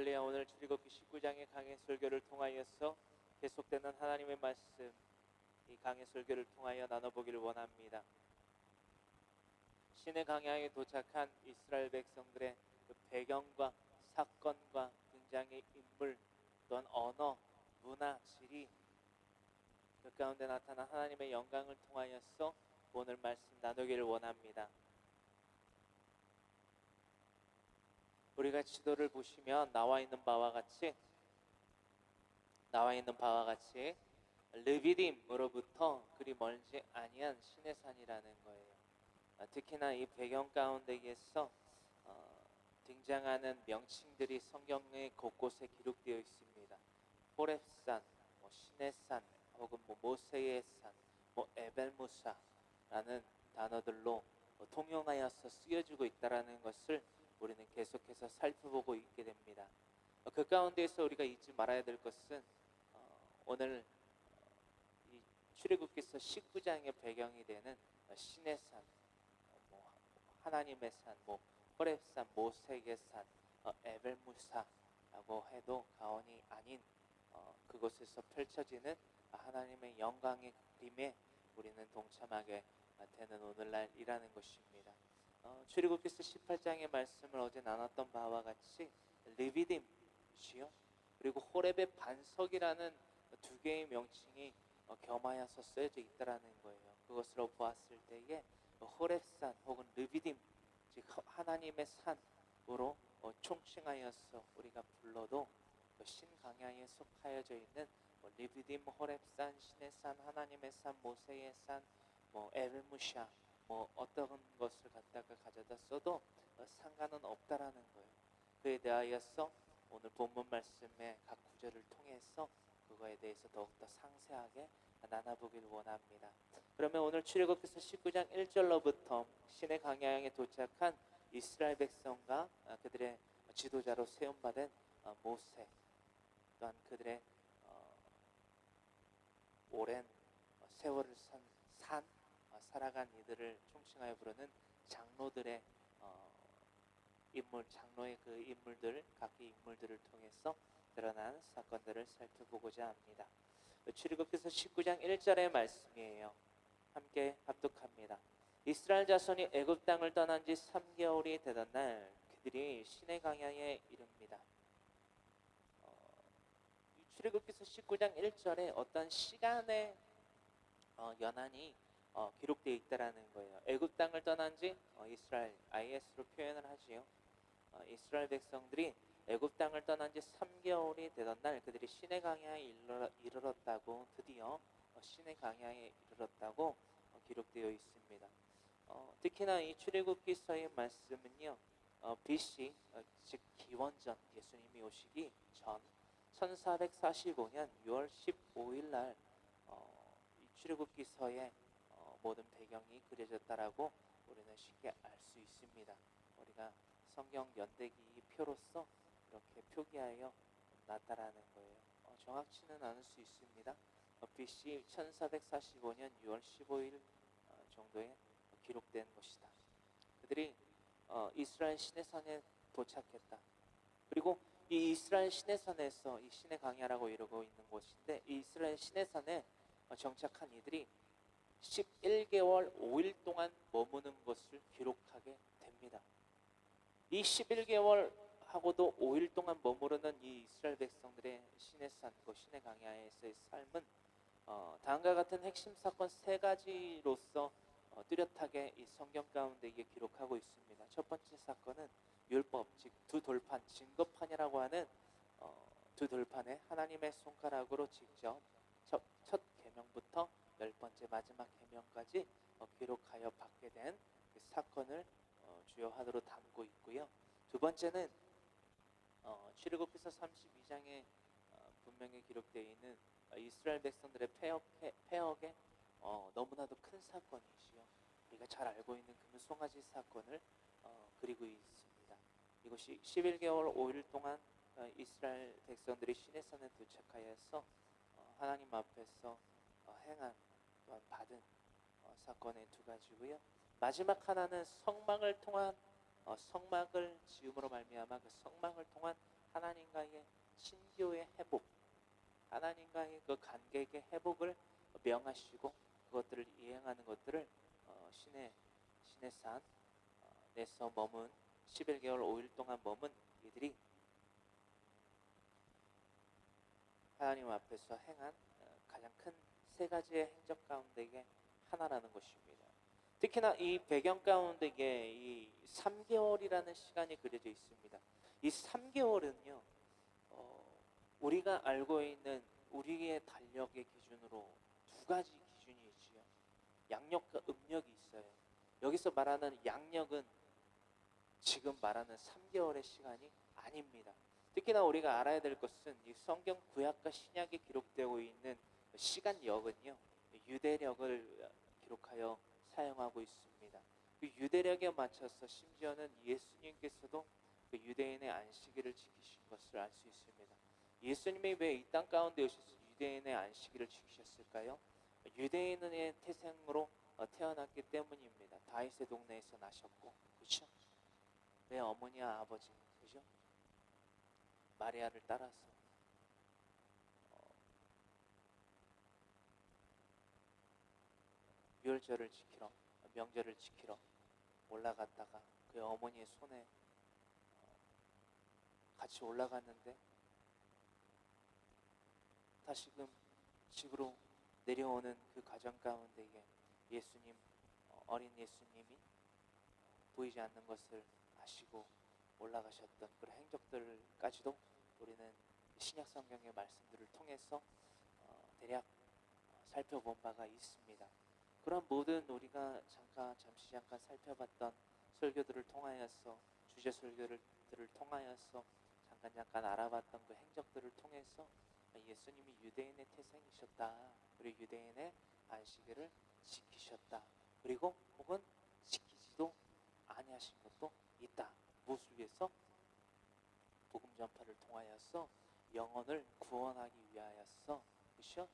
할렐루야. 오늘 출애굽기 19장의 강해 설교를 통하여서 계속되는 하나님의 말씀, 이 강해 설교를 통하여 나눠보기를 원합니다. 신의 강야에 도착한 이스라엘 백성들의 그 배경과 사건과 등장의 인물, 또한 언어, 문화, 지리, 그 가운데 나타난 하나님의 영광을 통하여서 오늘 말씀 나누기를 원합니다. 우리가 지도를 보시면 나와 있는 바와 같이 르비딤으로부터 그리 멀지 아니한 신의 산이라는 거예요. 특히나 이 배경 가운데에서 등장하는 명칭들이 성경의 곳곳에 기록되어 있습니다. 호렙산, 신의 산, 혹은 모세의 산, 에벨무사라는 단어들로 통용하여서 쓰여지고 있다라는 것을 우리는 계속해서 살펴보고 있게 됩니다. 그 가운데에서 우리가 잊지 말아야 될 것은 오늘 이 출애굽기서 19장의 배경이 되는 신의 산, 하나님의 산, 호렙산, 모세의 산, 에벨무사라고 해도 과언이 아닌 그곳에서 펼쳐지는 하나님의 영광의 그림에 우리는 동참하게 되는 오늘날이라는 것입니다. 출애굽기서 18장의 말씀을 어제 나눴던 바와 같이 르비딤이요, 그리고 호렙의 반석이라는 두 개의 명칭이 겸하여서 쓰여져 있다라는 거예요. 그것으로 보았을 때에 호렙산 혹은 르비딤, 즉 하나님의 산으로 총칭하여서 우리가 불러도 신강야에 속하여져 있는 르비딤, 호렙산, 신의 산, 하나님의 산, 모세의 산, 에벨무샤, 어떤 것을 갖다가 가져다 써도 상관은 없다라는 거예요. 그에 대하여서 오늘 본문 말씀의 각 구절을 통해서 그거에 대해서 더욱더 상세하게 나눠보길 원합니다. 그러면 오늘 출애굽기서 19장 1절로부터 신의 강야에 도착한 이스라엘 백성과 그들의 지도자로 세움받은 모세, 또한 그들의 오랜 세월을 살아간 이들을 총칭하여 부르는 장로들의 장로의 그 인물들, 각기 인물들을 통해서 드러난 사건들을 살펴보고자 합니다. 출애굽기서 19장 1절의 말씀이에요. 함께 합독합니다. 이스라엘 자손이 애굽 땅을 떠난 지 3개월이 되던 날 그들이 시내 강야에 이릅니다. 출애굽기서 19장 1절에 어떤 시간의 연한이 기록되어 있다라는 거예요. 애굽 땅을 떠난 지 이스라엘, IS로 표현을 하지요. 이스라엘 백성들이 애굽 땅을 떠난 지 3개월이 되던 날 그들이 시내 강야에 이르렀다고, 드디어 시내 강야에 이르렀다고 기록되어 있습니다. 특히나 이 출애굽기서의 말씀은요, BC, 즉 기원전, 예수님이 오시기 전 1445년 6월 15일 날 이 출애굽기서의 모든 배경이 그려졌다라고 우리는 쉽게 알 수 있습니다. 우리가 성경 연대기 표로서 이렇게 표기하여 놨다라는 거예요. 정확치는 않을 수 있습니다. BC 1445년 6월 15일 정도에 기록된 것이다. 그들이 이스라엘 시내산에 도착했다. 그리고 이 이스라엘 시내산에서, 이 시내 강야라고 이루고 있는 곳인데, 이 이스라엘 시내산에 정착한 이들이 11개월 5일 동안 머무는 것을 기록하게 됩니다. 이 11개월 하고도 5일 동안 머무르는 이 이스라엘 백성들의 시내산, 시내 강야에서의 삶은 다음과 같은 핵심 사건 3가지로서 뚜렷하게 이 성경 가운데 이게 기록하고 있습니다. 첫 번째 사건은 율법, 즉 두 돌판, 증거판이라고 하는 두 돌판에 하나님의 손가락으로 직접 첫 계명부터 10번째 마지막 계명까지 기록하여 받게 된 그 사건을 주요 하나로 담고 있고요. 두 번째는 출애굽기서 32장에 분명히 기록되어 있는 이스라엘 백성들의 폐역의 너무나도 큰 사건이시요, 우리가 잘 알고 있는 금송아지 사건을 그리고 있습니다. 이것이 11개월 5일 동안 이스라엘 백성들이 시내산에 도착하여서 하나님 앞에서 행한, 또한 받은 사건의 두 가지고요. 마지막 하나는 성막을 통한 성막을 지음으로 말미암아 그 성막을 통한 하나님과의 친교의 회복, 하나님과의 그 관계의 회복을 명하시고 그것들을 이행하는 것들을 신의 산 내서 머문 11개월 5일 동안 머문 이들이 하나님 앞에서 행한 가장 큰 세 가지의 행적 가운데의 하나라는 것입니다. 특히나 이 배경 가운데에 이 3개월이라는 시간이 그려져 있습니다. 이 3개월은요, 우리가 알고 있는 우리의 달력의 기준으로 두 가지 기준이 있지요. 양력과 음력이 있어요. 여기서 말하는 양력은 지금 말하는 3개월의 시간이 아닙니다. 특히나 우리가 알아야 될 것은 이 성경 구약과 신약에 기록되고 있는 시간력은요, 유대력을 기록하여 사용하고 있습니다. 그 유대력에 맞춰서 심지어는 예수님께서도 그 유대인의 안식일을 지키신 것을 알 수 있습니다. 예수님이 왜 이 땅 가운데 오셔서 유대인의 안식일을 지키셨을까요? 유대인의 태생으로 태어났기 때문입니다. 다윗의 동네에서 나셨고, 그렇죠? 내 어머니와 아버지, 그죠? 마리아를 따라서 유월절을 지키러, 명절을 지키러 올라갔다가 그 어머니의 손에 같이 올라갔는데 다시금 집으로 내려오는 그 과정 가운데에 예수님, 어린 예수님이 보이지 않는 것을 아시고 올라가셨던 그런 행적들까지도 우리는 신약 성경의 말씀들을 통해서 대략 살펴본 바가 있습니다. 그런 모든 우리가 잠깐 살펴봤던 설교들을 통하여서 주제 설교들을 통하여서 잠깐 알아봤던 그 행적들을 통해서 예수님이 유대인의 태생이셨다. 그리고 유대인의 안식일을 지키셨다. 그리고 혹은 지키지도 아니하신 것도 있다. 무엇을 위해서? 복음 전파를 통하여서 영혼을 구원하기 위하여서, 그렇죠?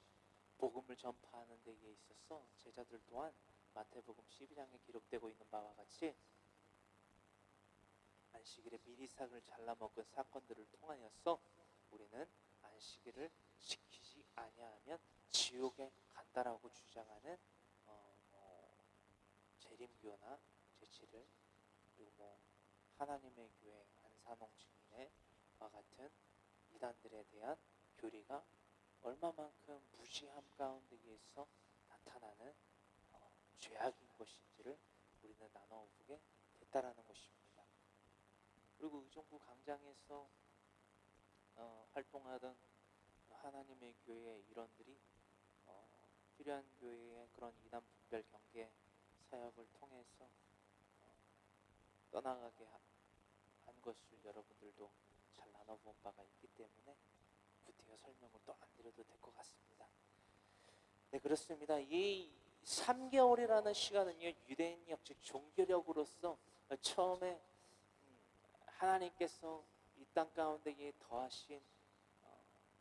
복음을 전파하는 데에 있어서 제자들 또한 마태복음 12장에 기록되고 있는 바와 같이 안식일에 미리삭을 잘라먹은 사건들을 통하여서 우리는 안식일을 지키지 아니하면 지옥에 간다라고 주장하는 재림교나 제7일 그리고 하나님의 교회 안산홍 증인회와 같은 이단들에 대한 교리가 얼마만큼 무지함 가운데에서 나타나는 죄악인 것인지를 우리는 나눠보게 됐다라는 것입니다. 그리고 의정부 강장에서 활동하던 하나님의 교회의 일원들이 필요한 교회의 그런 이단 분별 경계 사역을 통해서 떠나가게 한 것을 여러분들도 잘 나눠본 바가 있기 때문에 구태여 설명을 또 안 드려도 될 것 같습니다. 네, 그렇습니다. 이 3개월이라는 시간은요, 유대인력, 즉 종교력으로서 처음에 하나님께서 이 땅 가운데에 더하신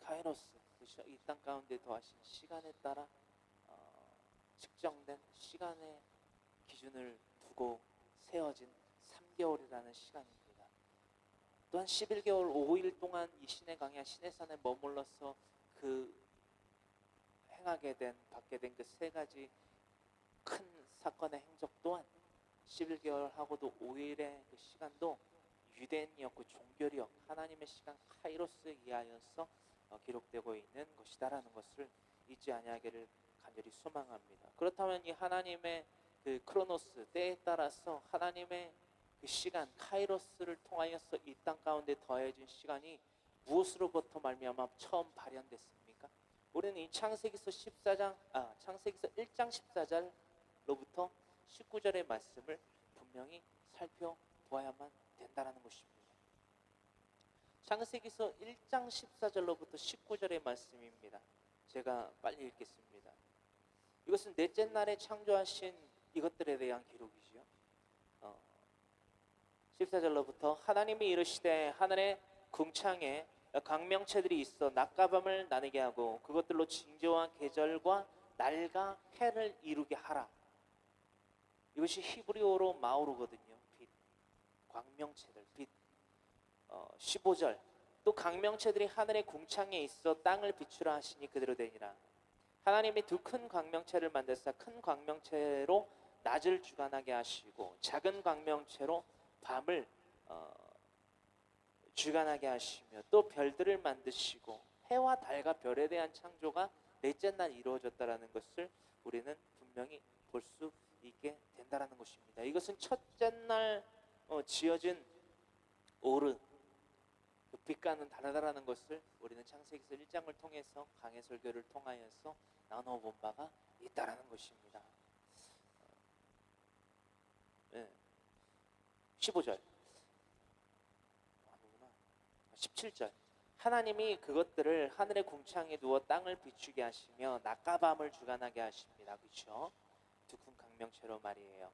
카이로스, 그렇죠? 이 땅 가운데 더하신 시간에 따라 측정된 시간의 기준을 두고 세워진 3개월이라는 시간입니다. 또한 11개월 5일 동안 이 신의 강야 시내산에 머물러서 그 받게 된 그 세 가지 큰 사건의 행적 또한 11개월 하고도 5일의 그 시간도 유대인이었고 종교력, 하나님의 시간 카이로스에 의하여서 기록되고 있는 것이다라는 것을 잊지 아니하기를 간절히 소망합니다. 그렇다면 이 하나님의 그 크로노스, 때에 따라서 하나님의 그 시간 카이로스를 통하여서 이 땅 가운데 더해진 시간이 무엇으로부터 말미암아 처음 발현됐습니까? 우리는 이 창세기서 1장 14절로부터 19절의 말씀을 분명히 살펴보아야만 된다는 것입니다. 창세기서 1장 14절로부터 19절의 말씀입니다. 제가 빨리 읽겠습니다. 이것은 넷째 날에 창조하신 이것들에 대한 기록이지요. 14절로부터 하나님이 이르시되 하늘의 궁창에 광명체들이 있어 낮과 밤을 나누게 하고 그것들로 징조와 계절과 날과 해를 이루게 하라. 이것이 히브리어로 마오르거든요. 빛, 광명체들, 빛. 15절 또 광명체들이 하늘의 궁창에 있어 땅을 비추라 하시니 그대로 되니라. 하나님이 두 큰 광명체를 만드사 큰 광명체로 낮을 주관하게 하시고 작은 광명체로 밤을 주관하게 하시며 또 별들을 만드시고 해와 달과 별에 대한 창조가 넷째 날 이루어졌다라는 것을 우리는 분명히 볼 수 있게 된다라는 것입니다. 이것은 첫째 날 지어진 오르 그 빛과는 다르다라는 것을 우리는 창세기서 1장을 통해서 강해 설교를 통하여서 나누어 본 바가 있다라는 것입니다. 15절 17절 하나님이 그것들을 하늘의 궁창에 두어 땅을 비추게 하시며 낮과 밤을 주관하게 하십니다. 그렇죠? 두 큰 강명체로 말이에요.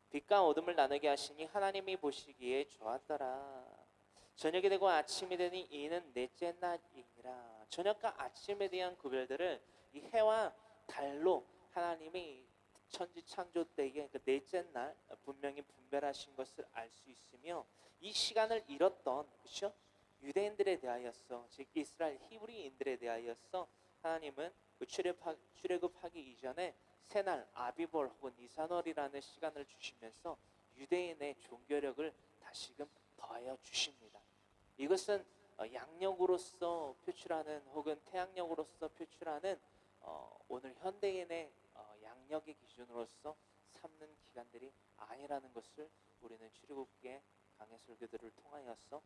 빛과 어둠을 나누게 하시니 하나님이 보시기에 좋았더라. 저녁이 되고 아침이 되니 이는 넷째 날이니라. 저녁과 아침에 대한 구별들을 이 해와 달로 하나님이 천지 창조 때에 그 넷째 날 분명히 분별하신 것을 알 수 있으며 이 시간을 잃었던 그렇죠? 유대인들에 대하여서 즉 이스라엘 히브리인들에 대하여서 하나님은 그 출애굽하기 이전에 새날 아비벌 혹은 니산월이라는 시간을 주시면서 유대인의 종교력을 다시금 더하여 주십니다. 이것은 양력으로서 표출하는 혹은 태양력으로서 표출하는 오늘 현대인의 양력의 기준으로서 삼는 기간들이 아니라는 것을 우리는 출애굽기의 강해 설교들을 통하여서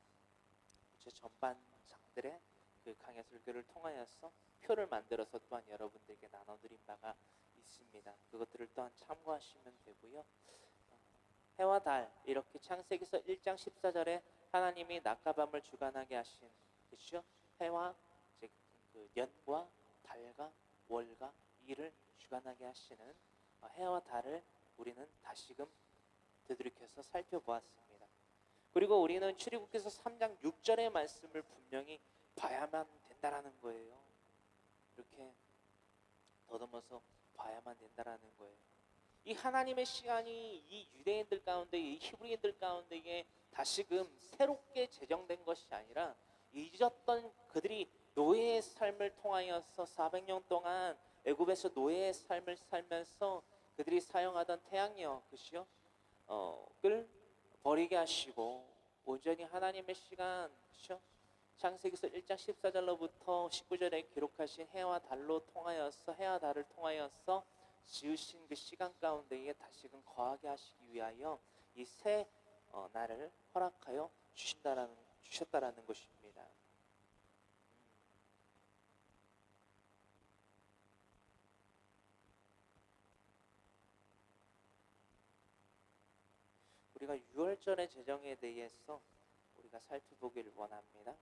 전반장들의 그 강해 설교를 통하여서 표를 만들어서 또한 여러분들에게 나눠드린 바가 있습니다. 그것들을 또한 참고하시면 되고요. 해와 달 이렇게 창세기서 1장 14절에 하나님이 낮과 밤을 주관하게 하신 그렇죠? 해와 즉 그 연과 달과 월과 일을 주관하게 하시는 해와 달을 우리는 다시금 되돌이켜서 살펴보았습니다. 그리고 우리는 출애굽기서 3장 6절의 말씀을 분명히 봐야만 된다라는 거예요. 이렇게 더듬어서 봐야만 된다라는 거예요. 이 하나님의 시간이 이 유대인들 가운데 이 히브리인들 가운데에 다시금 새롭게 제정된 것이 아니라 잊었던 그들이 노예의 삶을 통하여서 400년 동안 애굽에서 노예의 삶을 살면서 그들이 사용하던 태양력 그시요 을 버리게 하시고 온전히 하나님의 시간 그렇죠? 창세기서 1장 14절로부터 19절에 기록하신 해와 달로 통하여서 해와 달을 통하여서 지으신 그 시간 가운데에 다시금 거하게 하시기 위하여 이 새 날을 허락하여 주셨다라는 것입니다. 우리가 6월절의 제정에 대해서 우리가 살펴보기를 원합니다.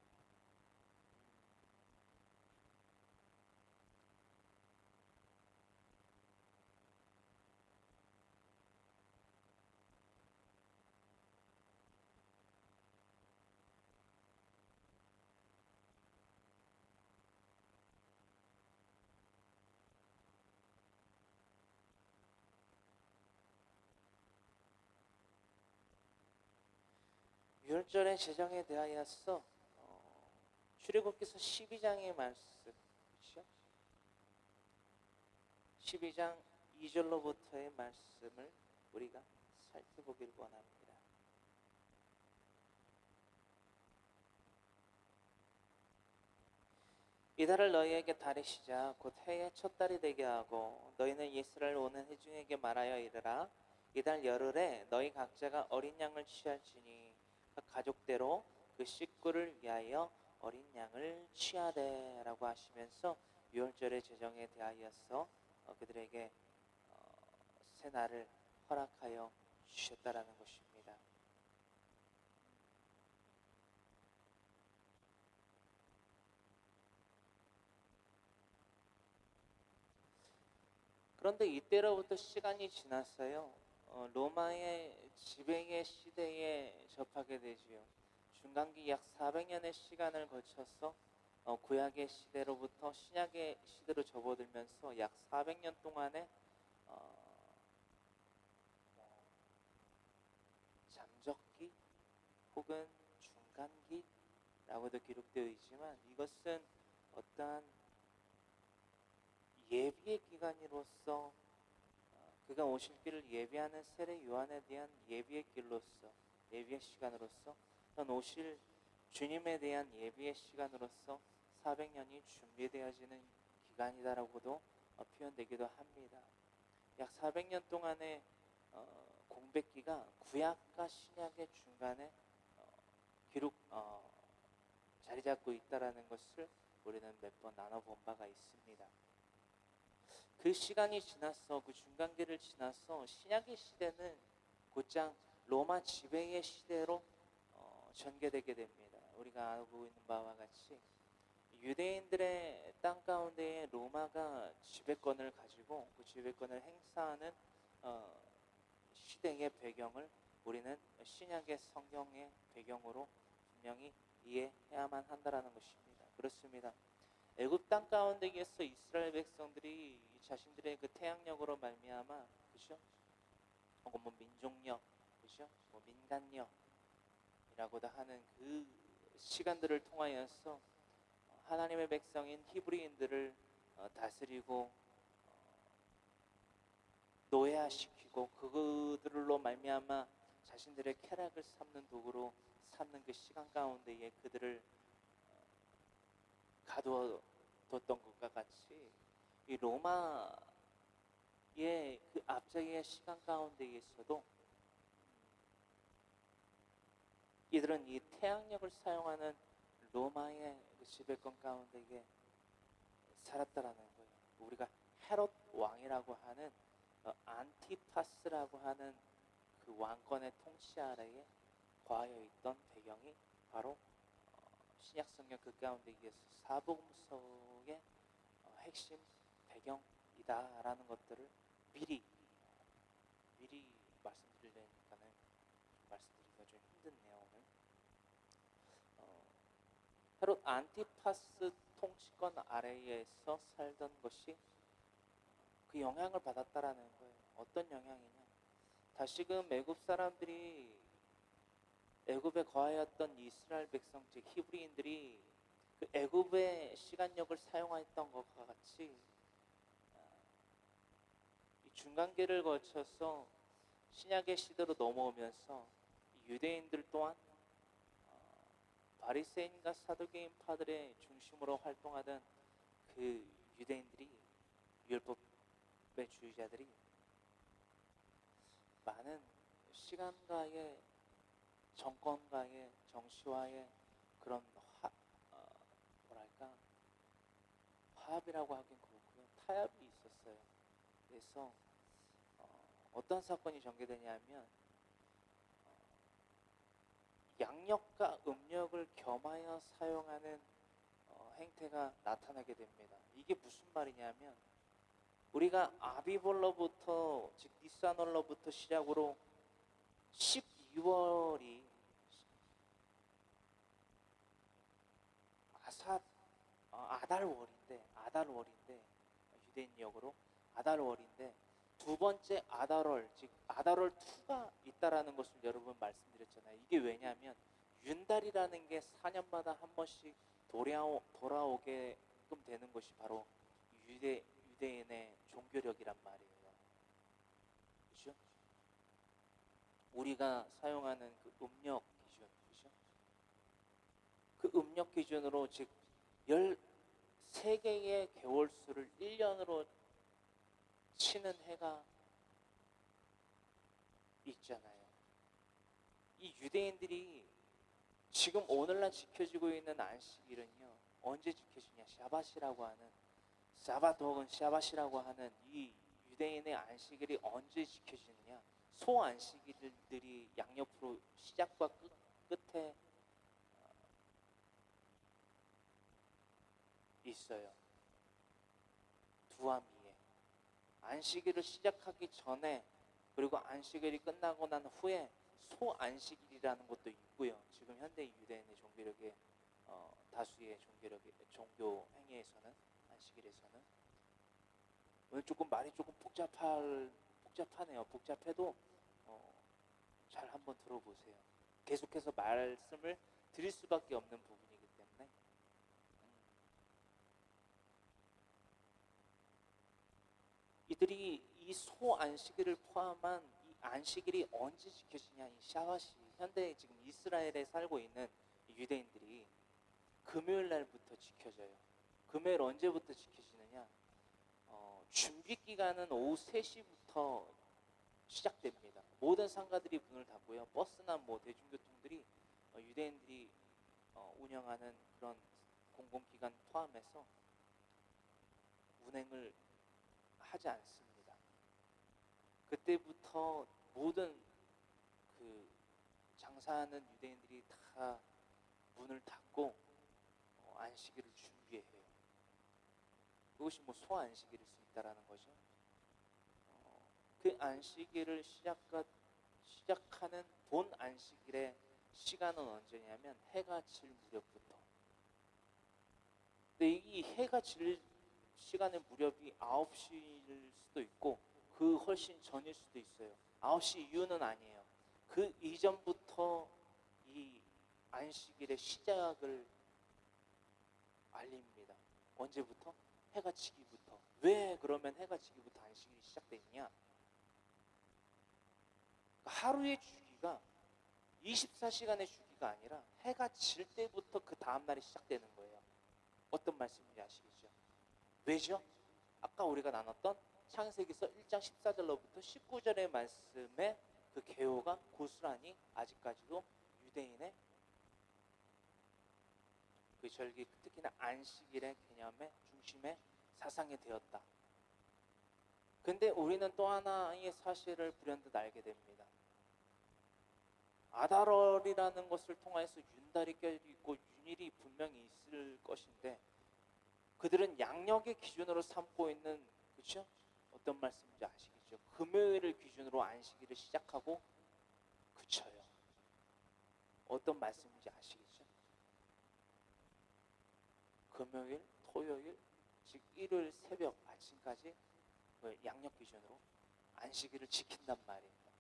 유월절의 제정에 대하여서 출애굽기서 12장의 말씀 그렇죠? 12장 2절로부터의 말씀을 우리가 살펴보길 원합니다. 이달을 너희에게 달이시자 곧 해의 첫 달이 되게 하고 너희는 이스라엘 오는 회중에게 말하여 이르라 이달 열흘에 너희 각자가 어린 양을 취할지니 각 가족대로 그 식구를 위하여 어린 양을 취하되라고 하시면서 유월절의 제정에 대하여서 그들에게 새 날을 허락하여 주셨다라는 것입니다. 그런데 이때로부터 시간이 지났어요. 로마의 지배의 시대에 접하게 되지요. 중간기 약 400년의 시간을 거쳐서 구약의 시대로부터 신약의 시대로 접어들면서 약 400년 동안의 잠적기 혹은 중간기 라고도 기록되어 있지만 이것은 어떠한 예비의 기간으로서 그가 오실 길을 예비하는 세례 요한에 대한 예비의 길로서 예비의 시간으로서 또 오실 주님에 대한 예비의 시간으로서 400년이 준비되어지는 기간이다라고도 표현되기도 합니다. 약 400년 동안의 공백기가 구약과 신약의 중간에 기록 자리 잡고 있다라는 것을 우리는 몇 번 나눠본 바가 있습니다. 그 시간이 지나서 그 중간기를 지나서 신약의 시대는 곧장 로마 지배의 시대로 전개되게 됩니다. 우리가 알고 있는 바와 같이 유대인들의 땅 가운데에 로마가 지배권을 가지고 그 지배권을 행사하는 시대의 배경을 우리는 신약의 성경의 배경으로 분명히 이해해야만 한다라는 것입니다. 그렇습니다. 애굽 땅 가운데에서 이스라엘 백성들이 자신들의 그 태양력으로 말미암아, 그죠? 혹은 뭐 민족력, 그죠? 뭐 민간력이라고도 하는 그 시간들을 통하여서 하나님의 백성인 히브리인들을 다스리고 노예화시키고 그들로 말미암아 자신들의 쾌락을 삼는 도구로 삼는 그 시간 가운데에 그들을 가두어뒀던 것과 같이 이 로마의 그 앞자기의 시간 가운데에서도 이들은 이 태양력을 사용하는 로마의 그 지배권 가운데에 살았다라는 거예요. 우리가 헤롯 왕이라고 하는 안티파스라고 하는 그 왕권의 통치 아래에 거하여 있던 배경이 바로 신약성경 그 가운데에서 사복음서의 핵심 배경이다라는 것들을 미리 말씀드리려니까는 말씀드리기가 좀 힘드네요 오늘. 헤롯 안티파스 통치권 아래에서 살던 것이 그 영향을 받았다라는 거예요. 어떤 영향이냐? 다시금 애굽 사람들이 애굽에 거하였던 이스라엘 백성 즉 히브리인들이 그 애굽의 시간력을 사용했던 것과 같이 이 중간계를 거쳐서 신약의 시대로 넘어오면서 유대인들 또한 바리새인과 사두개인파들의 중심으로 활동하던 그 유대인들이 율법의 주의자들이 많은 시간과의 정권과의 정치와의 그런 뭐랄까 화합이라고 하긴 그렇고요. 타협이 있었어요. 그래서 어떤 사건이 전개되냐면 양력과 음력을 겸하여 사용하는 행태가 나타나게 됩니다. 이게 무슨 말이냐면 우리가 아비벌로부터 즉 니산월로부터 시작으로 12월이 아달월인데 유대인역으로 아달월인데 두 번째 아달월 즉 아달월 2가 있다라는 것을 여러분 말씀드렸잖아요. 이게 왜냐하면 윤달이라는 게 4년마다 한 번씩 돌아오게끔 되는 것이 바로 유대인의 종교력이란 말이에요. 그렇죠? 우리가 사용하는 그 음력 기준, 그렇죠? 그 음력 기준으로 즉 13개의 개월수를 1년으로 치는 해가 있잖아요. 이 유대인들이 지금 오늘날 지켜지고 있는 안식일은요. 언제 지켜지냐? 샤밧이라고 하는 사바트 혹은 샤밧이라고 하는 이 유대인의 안식일이 언제 지켜지느냐? 소안식일들이 양옆으로 시작과 끝에 있어요. 두아미에 안식일을 시작하기 전에 그리고 안식일이 끝나고 난 후에 소안식일이라는 것도 있고요. 지금 현대 유대인의 종교력의 다수의 종교 행위에서는 안식일에서는 오늘 조금 말이 조금 복잡하네요. 복잡해도 잘 한번 들어보세요. 계속해서 말씀을 드릴 수밖에 없는 부분이기 그들이 이 소안식일을 포함한 이 안식일이 언제 지켜지냐, 이 샤바시, 현대 지금 이스라엘에 살고 있는 유대인들이 금요일 날부터 지켜져요. 금요일 언제부터 지켜지느냐? 준비 기간은 오후 3시부터 시작됩니다. 모든 상가들이 문을 닫고요. 버스나 뭐 대중교통들이 유대인들이 운영하는 그런 공공기관 포함해서 운행을 하지 않습니다. 그때부터 모든 그 장사하는 유대인들이 다 문을 닫고 안식일을 준비해요. 그것이 뭐 소안식일일 수 있다라는 거죠. 그 안식일을 시작하는 본 안식일의 시간은 언제냐면 해가 질 무렵부터. 근데 이 해가 질 시간의 무렵이 9시일 수도 있고 그 훨씬 전일 수도 있어요. 9시 이후는 아니에요. 그 이전부터 이 안식일의 시작을 알립니다. 언제부터? 해가 지기부터. 왜 그러면 해가 지기부터 안식일이 시작되느냐? 하루의 주기가 24시간의 주기가 아니라 해가 질 때부터 그 다음날이 시작되는 거예요. 어떤 말씀인지 아시겠죠? 왜죠? 아까 우리가 나눴던 창세기서 1장 14절로부터 19절의 말씀에 그 계호가 고스란히 아직까지도 유대인의 그 절기, 특히나 안식일의 개념의 중심에 사상이 되었다. 근데 우리는 또 하나의 사실을 불현듯 알게 됩니다. 아달월이라는 것을 통해서 윤달이 껴있고 윤일이 분명히 있을 것인데 그들은 양력의 기준으로 삼고 있는, 그렇죠? 어떤 말씀인지 아시겠죠? 금요일을 기준으로 안식일을 시작하고 그쳐요. 어떤 말씀인지 아시겠죠? 금요일, 토요일, 즉 일요일 새벽 아침까지 양력 기준으로 안식일을 지킨단 말입니다.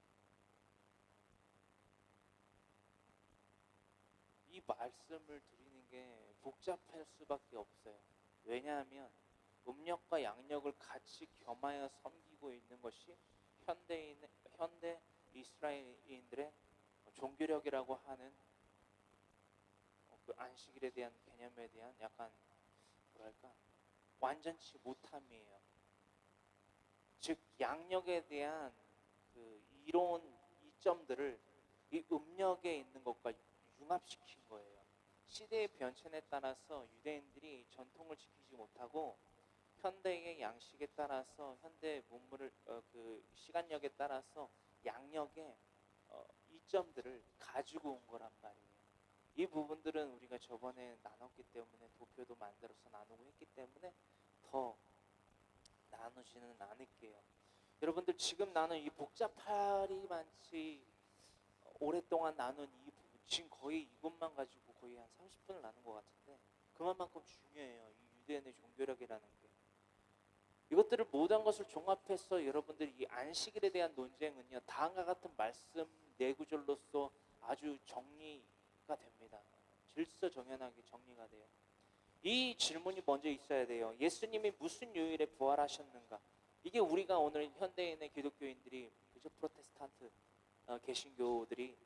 이 말씀을 드리는 게 복잡할 수밖에 없어요. 왜냐하면 음력과 양력을 같이 겸하여 섬기고 있는 것이 현대 이스라엘인들의 종교력이라고 하는 그 안식일에 대한 개념에 대한 약간 뭐랄까 완전치 못함이에요. 즉 양력에 대한 그 이론 이점들을 이 음력에 있는 것과 융합시킨 거예요. 시대의 변천에 따라서 유대인들이 전통을 지키지 못하고 현대의 양식에 따라서 현대 문물을 그 시간력에 따라서 양력의 이점들을 가지고 온 거란 말이에요. 이 부분들은 우리가 저번에 나눴기 때문에 도표도 만들어서 나누고 했기 때문에 더 나누지는 않을게요. 여러분들 지금 나눈 이 복잡하리만치 오랫동안 나눈 이 부분, 지금 거의 이것만 가지고 거의 한 30분을 나눈 것 같은데 그만큼 중요해요. 이 유대인의 종교력이라는 게. 이것들을 모든 것을 종합해서 여러분들이 이 안식일에 대한 논쟁은요, 다음과 같은 말씀 네 구절로서 아주 정리가 됩니다. 질서정연하게 정리가 돼요. 이 질문이 먼저 있어야 돼요. 예수님이 무슨 요일에 부활하셨는가? 이게 우리가 오늘 현대인의 기독교인들이, 그죠? 프로테스탄트 개신교들이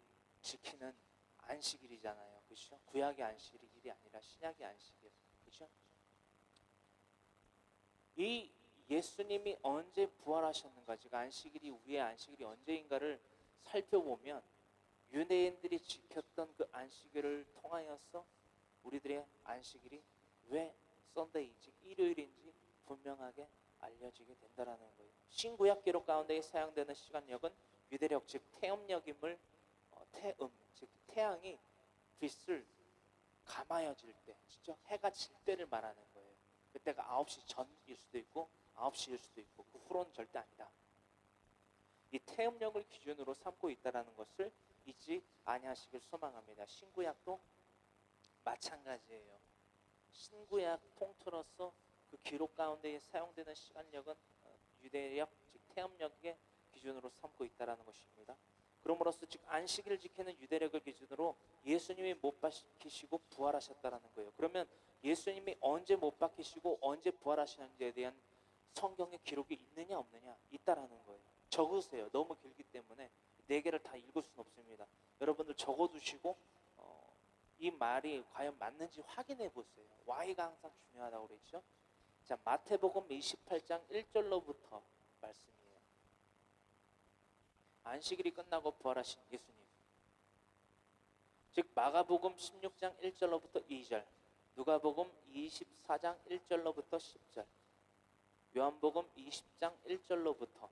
지키는 안식일이잖아요. 그렇죠? 구약의 안식일이 아니라 신약의 안식일. 그렇죠? 이 예수님이 언제 부활하셨는가, 즉 안식일이 우리의 안식일이 언제인가를 살펴보면 유대인들이 지켰던 그 안식일을 통하여서 우리들의 안식일이 왜 썬데이, 즉 일요일인지 분명하게 알려지게 된다라는 거예요. 신구약 기록 가운데 사용되는 시간력은 유대력, 즉 태음력임을 태음, 즉 태양이 빛을 감아여질 때, 진짜 해가 질 때를 말하는 거예요. 그때가 9시 전일 수도 있고 9시일 수도 있고 그 후로는 절대 아니다. 이 태음력을 기준으로 삼고 있다는 것을 잊지 아니하시길 소망합니다. 신구약도 마찬가지예요. 신구약 통틀어서 그 기록 가운데 사용되는 시간력은 유대력, 즉 태음력의 기준으로 삼고 있다는 것입니다. 그러므로서 즉 안식일을 지키는 유대력을 기준으로 예수님이 못 박히시고 부활하셨다는 거예요. 그러면 예수님이 언제 못 박히시고 언제 부활하시는지에 대한 성경에 기록이 있느냐 없느냐? 있다라는 거예요. 적으세요. 너무 길기 때문에 4개를 다 읽을 수는 없습니다. 여러분들 적어두시고 이 말이 과연 맞는지 확인해 보세요. Y가 항상 중요하다고 그랬죠. 자, 마태복음 28장 1절로부터 말씀이에요. 안식일이 끝나고 부활하신 예수님. 즉 마가복음 16장 1절로부터 2절, 누가복음 24장 1절로부터 10절, 요한복음 20장 1절로부터,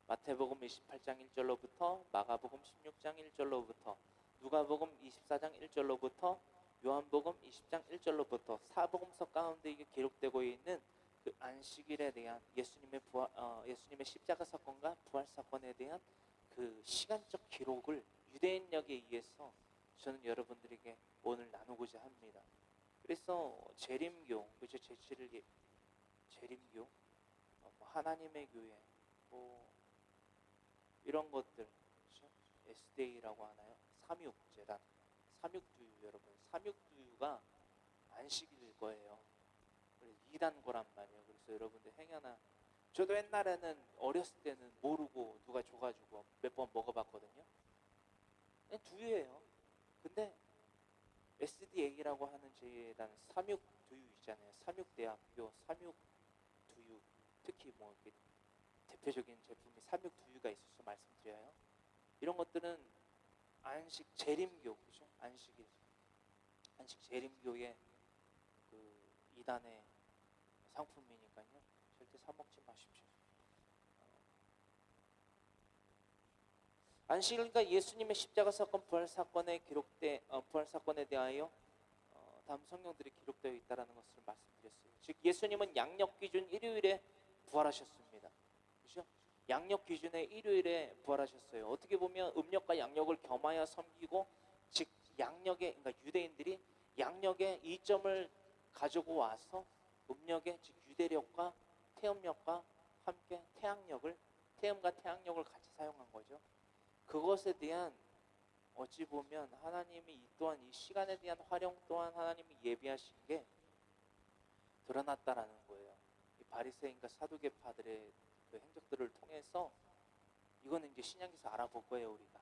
마태복음 28장 1절로부터, 마가복음 16장 1절로부터, 누가복음 24장 1절로부터, 요한복음 20장 1절로부터 사복음서 가운데 이게 기록되고 있는 그 안식일에 대한 예수님의 십자가 사건과 부활 사건에 대한 그 시간적 기록을 유대인력에 의해서 저는 여러분들에게 오늘 나누고자 합니다. 그래서 재림교, 그죠? 재림교, 하나님의 교회, 이런 것들, 그죠? SDA라고 하나요? 삼육재단, 삼육두유. 여러분, 삼육두유가 안식일일 거예요. 그래서 2단거란 말이에요. 그래서 여러분들 행여나, 저도 옛날에는 어렸을 때는 모르고 누가 줘가지고 몇 번 먹어봤거든요. 그냥 두유예요. 근데 SDA라고 하는 재단 삼육두유 있잖아요. 삼육대학교 삼육두유, 특히 뭐 이렇게 대표적인 제품이 삼육두유가 있어서 말씀드려요. 이런 것들은 안식 재림교, 그죠? 안식 재림교의 그 2단의 상품이니까요. 절대 사 먹지 마십시오. 안식일과 예수님의 십자가 사건 부활 사건에 부활 사건에 대하여 다음 성경들이 기록되어 있다라는 것을 말씀드렸어요. 즉 예수님은 양력 기준 일요일에 부활하셨습니다. 그렇죠? 양력 기준의 일요일에 부활하셨어요. 어떻게 보면 음력과 양력을 겸하여 섬기고, 즉 양력에, 그러니까 유대인들이 양력의 이점을 가지고 와서 음력의, 즉 유대력과 태음력과 함께 태음과 태양력을 같이 사용한 거죠. 그것에 대한, 어찌 보면 하나님이 이 또한 이 시간에 대한 활용 또한 하나님이 예비하신 게 드러났다라는 거예요. 이 바리새인과 사두개파들의 그 행적들을 통해서 이거는 이제 신약에서 알아볼 거예요. 우리가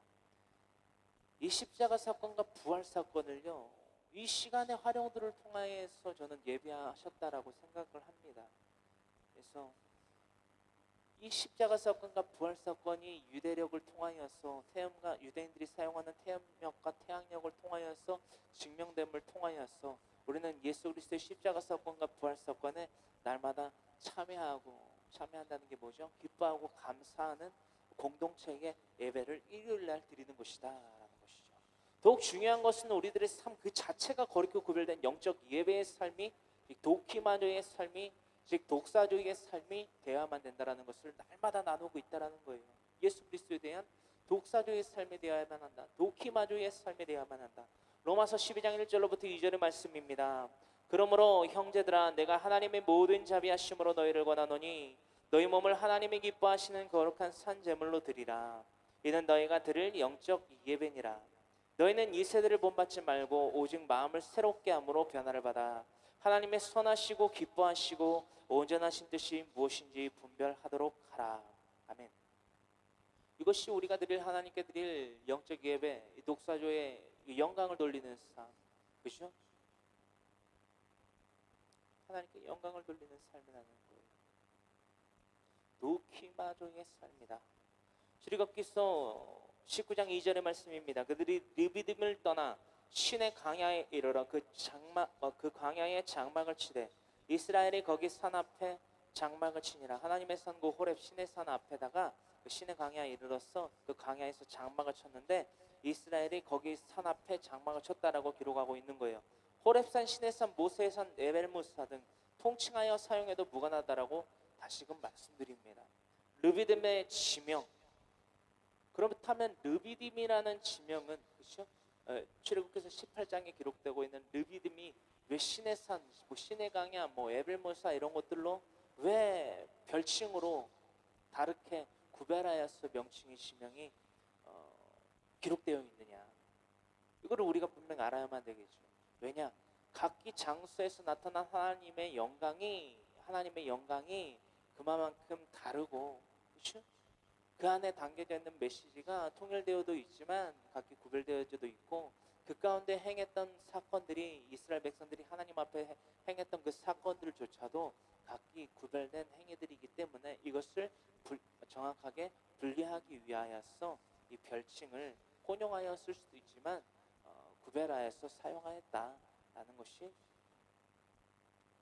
이 십자가 사건과 부활 사건을요, 이 시간의 활용들을 통하여서 저는 예비하셨다라고 생각을 합니다. 그래서 이 십자가 사건과 부활 사건이 유대력을 통하여서 유대인들이 사용하는 태음력과 태양력을 통하여서 증명됨을 통하여서 우리는 예수 그리스도의 십자가 사건과 부활 사건에 날마다 참여한다는 게 뭐죠? 기뻐하고 감사하는 공동체의 예배를 일요일날 드리는 것이다라는 것이죠. 더욱 중요한 것은 우리들의 삶 그 자체가 거룩히 구별된 영적 예배의 삶이, 도키마노의 삶이, 즉 독사주의의 삶이 되어야만 된다라는 것을 날마다 나누고 있다라는 거예요. 예수 그리스도에 대한 독사주의의 삶이 되어야만 한다. 도키마주의의 삶이 되어야만 한다. 로마서 12장 1절로부터 2절의 말씀입니다. 그러므로 형제들아, 내가 하나님의 모든 자비하심으로 너희를 권하노니 너희 몸을 하나님이 기뻐하시는 거룩한 산 제물로 드리라. 이는 너희가 드릴 영적 예배니라. 너희는 이 세대를 본받지 말고 오직 마음을 새롭게 함으로 변화를 받아 하나님의 선하시고 기뻐하시고 온전하신 뜻이 무엇인지 분별하도록 하라. 아멘. 이것이 우리가 드릴 하나님께 드릴 영적 예배, 이 독사조의 영광을 돌리는 삶, 그렇죠? 하나님께 영광을 돌리는 삶이라는 거예요. 도키마조의 삶이다. 출애굽기서 19장 2절의 말씀입니다. 그들이 르비딤을 떠나 신의 광야에 이르러 그 광야에 장막을 치되 이스라엘이 거기 산 앞에 장막을 치니라. 하나님의 산고 호렙 신의 산 앞에다가 그 신의 광야에 이르러서 그 광야에서 장막을 쳤는데 이스라엘이 거기 산 앞에 장막을 쳤다라고 기록하고 있는 거예요. 호렙산, 신의 산, 모세의 산, 에벨무사 등 통칭하여 사용해도 무관하다라고 다시금 말씀드립니다. 르비딤의 지명. 그렇다면 르비딤이라는 지명은, 그렇죠? 출애굽기서 18장에 기록되고 있는 르비딤이 왜 신의 산, 신의 강야, 에벨모사 이런 것들로 왜 별칭으로 다르게 구별하여서 명칭이 지명이 기록되어 있느냐? 이거를 우리가 분명 알아야만 되겠죠. 왜냐? 각기 장소에서 나타난 하나님의 영광이 하나님의 영광이 그만큼 다르고, 그렇죠? 그 안에 담겨져 있는 메시지가 통일되어도 있지만 각기 구별되어도 있고, 그 가운데 행했던 사건들이, 이스라엘 백성들이 하나님 앞에 행했던 그 사건들조차도 각기 구별된 행위들이기 때문에 이것을 정확하게 분리하기 위하여서 이 별칭을 혼용하여 쓸 수도 있지만 구별하여서 사용하였다라는 것이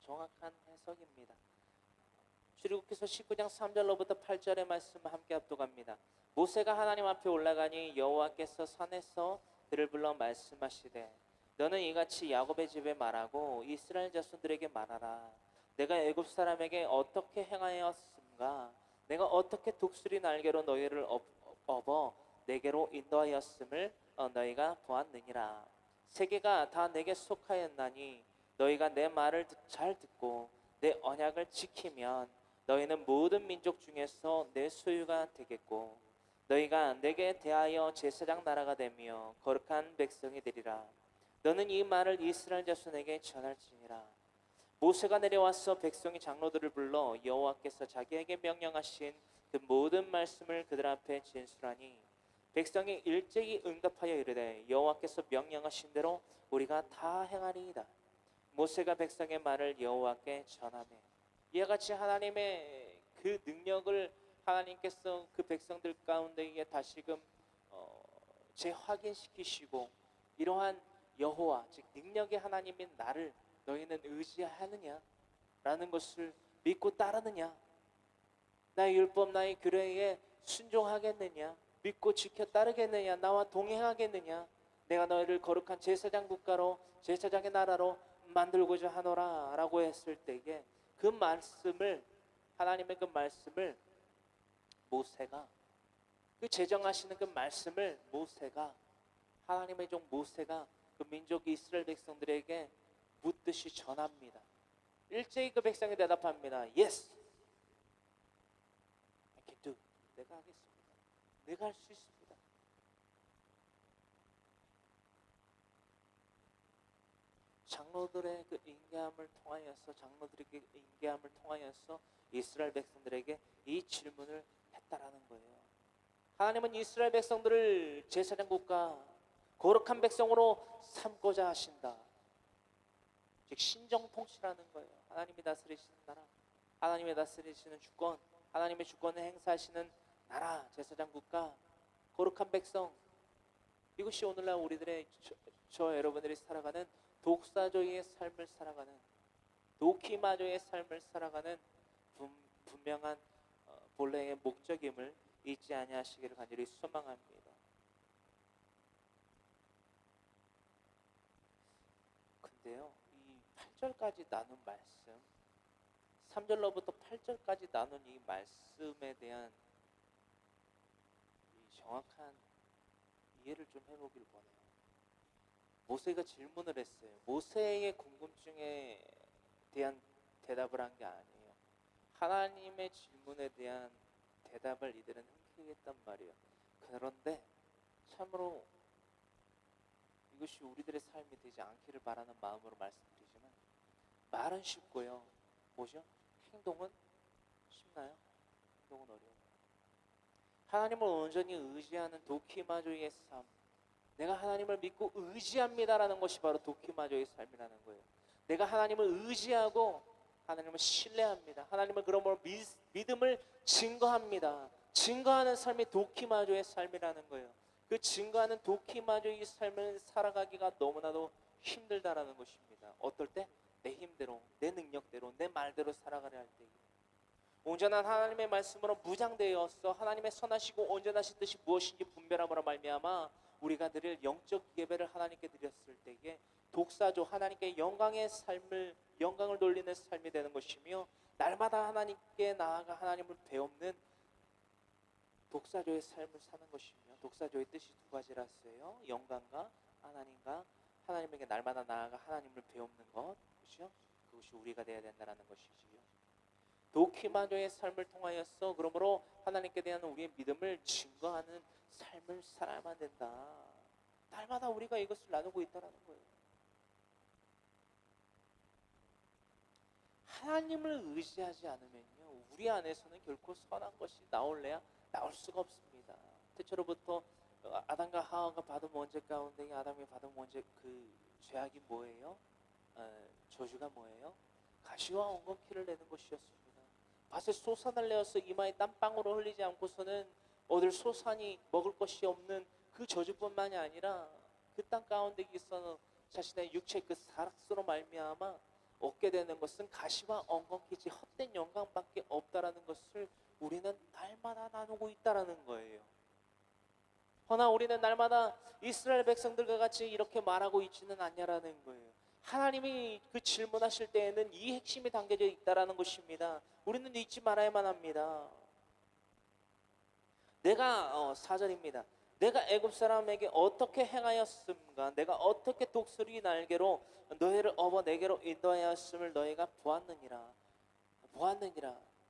정확한 해석입니다. 출애굽기서 19장 3절로부터 8절의 말씀을 함께 합독합니다. 모세가 하나님 앞에 올라가니 여호와께서 산에서 그를 불러 말씀하시되 너는 이같이 야곱의 집에 말하고 이스라엘 자손들에게 말하라. 내가 애굽 사람에게 어떻게 행하였음가? 내가 어떻게 독수리 날개로 너희를 업어 내게로 인도하였음을 너희가 보았느니라. 세계가 다 내게 속하였나니 너희가 내 말을 잘 듣고 내 언약을 지키면 너희는 모든 민족 중에서 내 소유가 되겠고 너희가 내게 대하여 제사장 나라가 되며 거룩한 백성이 되리라. 너는 이 말을 이스라엘 자손에게 전할지니라. 모세가 내려와서 백성의 장로들을 불러 여호와께서 자기에게 명령하신 그 모든 말씀을 그들 앞에 진술하니 백성이 일제히 응답하여 이르되 여호와께서 명령하신 대로 우리가 다 행하리이다. 모세가 백성의 말을 여호와께 전하매 이와 같이 하나님의 그 능력을 하나님께서 그 백성들 가운데에 다시금 재확인시키시고 이러한 여호와 즉 능력의 하나님인 나를 너희는 의지하느냐 라는 것을 믿고 따르느냐, 나의 율법 나의 규례에 순종하겠느냐, 믿고 지켜 따르겠느냐, 나와 동행하겠느냐, 내가 너희를 거룩한 제사장 국가로 제사장의 나라로 만들고자 하노라 라고 했을 때에 그 말씀을, 하나님의 그 말씀을 모세가, 그 제정하시는 그 말씀을 모세가, 하나님의 종 모세가 그 민족 이스라엘 백성들에게 묻듯이 전합니다. 일제히 그 백성이 대답합니다. Yes, I can do. 내가 하겠습니다. 내가 할 수 있습니다. 장로들의 그 인계함을 통하여서, 장로들에게 인계함을 통하여서 이스라엘 백성들에게 이 질문을 했다라는 거예요. 하나님은 이스라엘 백성들을 제사장 국가, 거룩한 백성으로 삼고자 하신다. 즉 신정 통치라는 거예요. 하나님이 다스리시는 나라, 하나님이 다스리시는 주권, 하나님의 주권을 행사하시는 나라, 제사장 국가, 거룩한 백성. 이것이 오늘날 우리들의 저 여러분들이 살아가는 독사조의 삶을 살아가는, 도키마조의 삶을 살아가는 분명한 본래의 목적임을 잊지 아니하시기를 간절히 소망합니다. 근데요, 이 8절까지 나눈 말씀, 3절로부터 8절까지 나눈 이 말씀에 대한 이 정확한 이해를 좀 해보길 원해요. 모세가 질문을 했어요. 모세의 궁금증에 대한 대답을 한 게 아니에요. 하나님의 질문에 대한 대답을 이들은 흔쾌했단 말이에요. 그런데 참으로 이것이 우리들의 삶이 되지 않기를 바라는 마음으로 말씀드리지만, 말은 쉽고요, 뭐죠? 행동은 쉽나요? 행동은 어려워요. 하나님을 온전히 의지하는 도키마조의 삶, 내가 하나님을 믿고 의지합니다라는 것이 바로 도키마조의 삶이라는 거예요. 내가 하나님을 의지하고 하나님을 신뢰합니다. 하나님을 그러므로 믿음을 증거합니다. 증거하는 삶이 도키마조의 삶이라는 거예요. 그 증거하는 도키마조의 삶을 살아가기가 너무나도 힘들다라는 것입니다. 어떨 때? 내 힘대로, 내 능력대로, 내 말대로 살아가려 할 때, 온전한 하나님의 말씀으로 무장되어서 하나님의 선하시고 온전하신 뜻이 무엇인지 분별함으로 말미암아 우리가 드릴 영적 예배를 하나님께 드렸을 때에 독사조, 하나님께 영광의 삶을, 영광을 돌리는 삶이 되는 것이며, 날마다 하나님께 나아가 하나님을 배우는 독사조의 삶을 사는 것이며, 독사조의 뜻이 두 가지라 했어요. 영광과 하나님과, 하나님에게 날마다 나아가 하나님을 배우는 것, 그렇죠? 그것이 우리가 되어야 된다는 것이지요. 도키마조의 삶을 통하여서 그러므로 하나님께 대한 우리의 믿음을 증거하는 삶을 살아야만 된다. 날마다 우리가 이것을 나누고 있다는 거예요. 하나님을 의지하지 않으면요, 우리 안에서는 결코 선한 것이 나올래야 나올 수가 없습니다. 태초로부터 아담과 하와가 받은 문제 가운데 이 아담이 받은 문제 그 죄악이 뭐예요? 저주가 뭐예요? 가시와 엉겅퀴를 내는 것이었습니다. 밭에 소산을 내어서 이마에 땀방울을 흘리지 않고서는 얻을 소산이 먹을 것이 없는 그 저주뿐만이 아니라 그 땅 가운데 있어서 자신의 육체의 그 사락스로 말미암아 얻게 되는 것은 가시와 엉겅퀴지 헛된 영광밖에 없다라는 것을 우리는 날마다 나누고 있다라는 거예요. 허나 우리는 날마다 이스라엘 백성들과 같이 이렇게 말하고 있지는 않냐라는 거예요. 하나님이 그 질문하실 때에는 이 핵심이 담겨져 있다라는 것입니다. 우리는 잊지 말아야만 합니다. 내가 4절입니다. 내가 애굽 사람에게 어떻게 행하였음가? 내가 어떻게 독수리 날개로 너희를 업어 내게로 인도하였음을 너희가 보았느니라.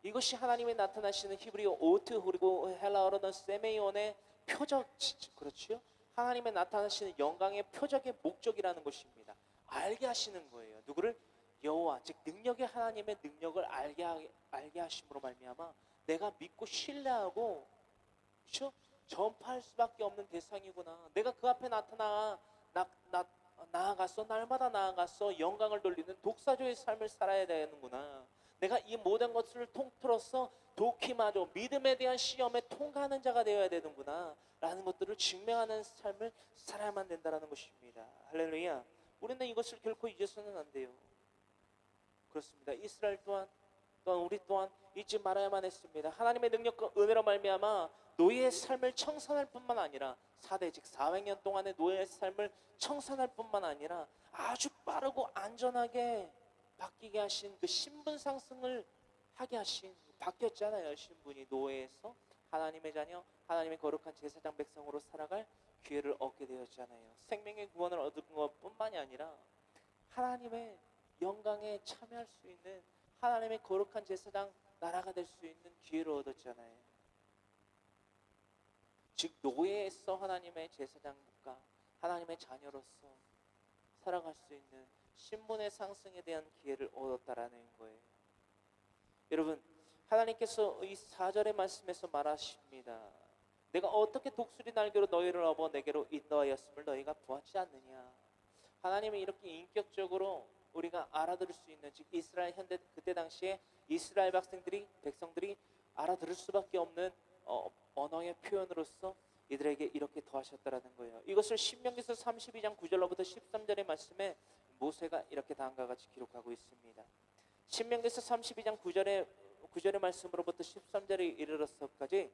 이것이 하나님이 나타나시는 히브리어 오트 그리고 헬라어로는 세메이온의 표적, 그렇죠? 하나님의 나타나시는 영광의 표적의 목적이라는 것입니다. 알게 하시는 거예요. 누구를? 여호와, 즉 능력의 하나님의 능력을 알게 하심으로 말미암아 내가 믿고 신뢰하고, 그렇죠? 전파할 수밖에 없는 대상이구나. 내가 그 앞에 나아가서 날마다 나아가서 영광을 돌리는 독사조의 삶을 살아야 되는구나. 내가 이 모든 것을 통틀어서 도키마저 믿음에 대한 시험에 통과하는 자가 되어야 되는구나 라는 것들을 증명하는 삶을 살아야만 된다는 것입니다. 할렐루야. 우리는 이것을 결코 잊어서는 안 돼요. 그렇습니다. 이스라엘 또한 우리 또한 잊지 말아야만 했습니다. 하나님의 능력과 은혜로 말미암아 노예의 삶을 청산할 뿐만 아니라 4대 즉 400년 동안의 노예의 삶을 청산할 뿐만 아니라 아주 빠르고 안전하게 바뀌게 하신 그 신분 상승을 하게 하신, 바뀌었잖아요. 신분이 노예에서 하나님의 자녀, 하나님의 거룩한 제사장 백성으로 살아갈 기회를 얻게 되었잖아요. 생명의 구원을 얻은 것뿐만이 아니라 하나님의 영광에 참여할 수 있는 하나님의 거룩한 제사장 나라가 될 수 있는 기회를 얻었잖아요. 즉 노예에서 하나님의 제사장과 하나님의 자녀로서 살아갈 수 있는 신분의 상승에 대한 기회를 얻었다라는 거예요. 여러분, 하나님께서 이 4절의 말씀에서 말하십니다. 내가 어떻게 독수리 날개로 너희를 업어 내게로 인도하였음을 너희가 보았지 않느냐. 하나님이 이렇게 인격적으로 우리가 알아들을 수 있는, 즉 이스라엘 현대 그때 당시에 이스라엘 백성들이 알아들을 수밖에 없는 언어의 표현으로서 이들에게 이렇게 더하셨다라는 거예요. 이것을 신명기서 32장 9절로부터 13절의 말씀에 모세가 이렇게 다음과 같이 기록하고 있습니다. 신명기서 32장 9절의 말씀으로부터 13절에 이르러서까지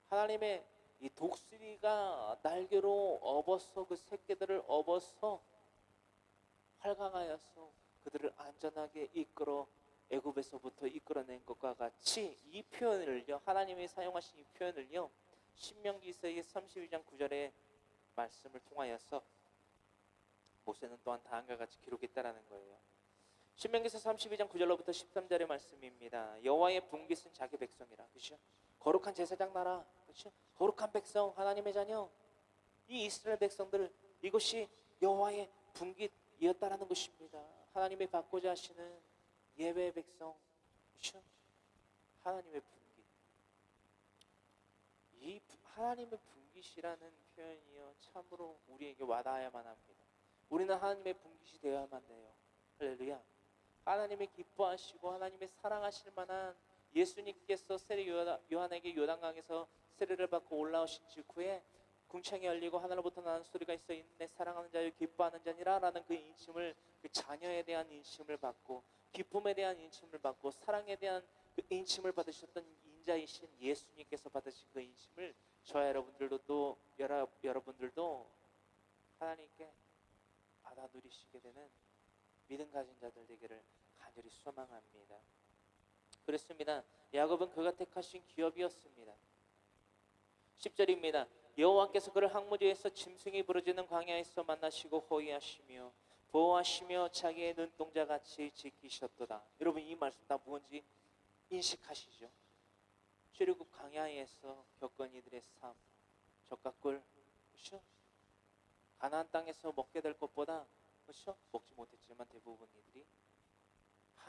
하나님의 이 독수리가 날개로 업어서 그 새끼들을 업어서 활강하여서 그들을 안전하게 이끌어 애굽에서부터 이끌어낸 것과 같이 이 표현을요, 하나님이 사용하신 이 표현을요, 신명기서의 32장 9절의 말씀을 통하여서 모세는 또한 다음과 같이 기록했다라는 거예요. 신명기서 32장 9절로부터 13절의 말씀입니다. 여호와의 분깃은 자기 백성이라. 그렇죠? 거룩한 제사장 나라. 그렇죠? 거룩한 백성, 하나님의 자녀. 이 이스라엘 백성들, 이것이 여호와의 분깃이었다라는 것입니다. 하나님이 받고자 하시는 예외의 백성. 그렇죠? 하나님의 분깃. 이 하나님의 분깃이라는 표현이요, 참으로 우리에게 와닿아야만 합니다. 우리는 하나님의 분깃이 되어야만 해요. 할렐루야. 하나님이 기뻐하시고 하나님이 사랑하실 만한 예수님께서 세례 요한에게 요단강에서 세례를 받고 올라오신 직후에 궁창이 열리고 하늘로부터 나는 소리가 있어 내 사랑하는 자여 기뻐하는 자니라 라는 그 인심을, 그 자녀에 대한 인심을 받고 기쁨에 대한 인심을 받고 사랑에 대한 그 인심을 받으셨던 인자이신 예수님께서 받으신 그 인심을 저와 여러분들도 하나님께 받아 누리시게 되는 믿음 가진 자들 되기를 간절히 소망합니다. 그렇습니다. 야곱은 그가 택하신 기업이었습니다. 10절입니다. 여호와께서 그를 항무지에서 짐승이 부르짖는 광야에서 만나시고 호위하시며 보호하시며 자기의 눈동자같이 지키셨도다. 여러분, 이 말씀 다 뭔지 인식하시죠? 출애굽 광야에서 겪은 이들의 삶, 적과 꿀, 그렇죠? 가나안 땅에서 먹게 될 것보다, 그렇죠? 먹지 못했지만 대부분 이들이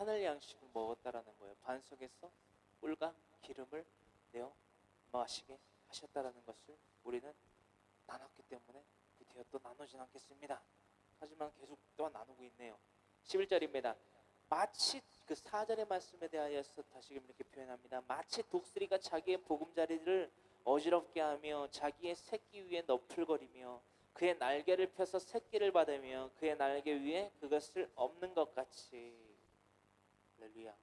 하늘 양식을 먹었다라는 거예요. 반석에서 꿀과 기름을 내어 마시게 하셨다라는 것을 우리는 나눴기 때문에 드디어 또 나누진 않겠습니다. 하지만 계속 또한 나누고 있네요. 11절입니다. 마치 그 4절의 말씀에 대하여서 다시금 이렇게 표현합니다. 마치 독수리가 자기의 보금자리를 어지럽게 하며 자기의 새끼 위에 너풀거리며 그의 날개를 펴서 새끼를 받으며 그의 날개 위에 그것을 엎는 것 같이. 할렐루야.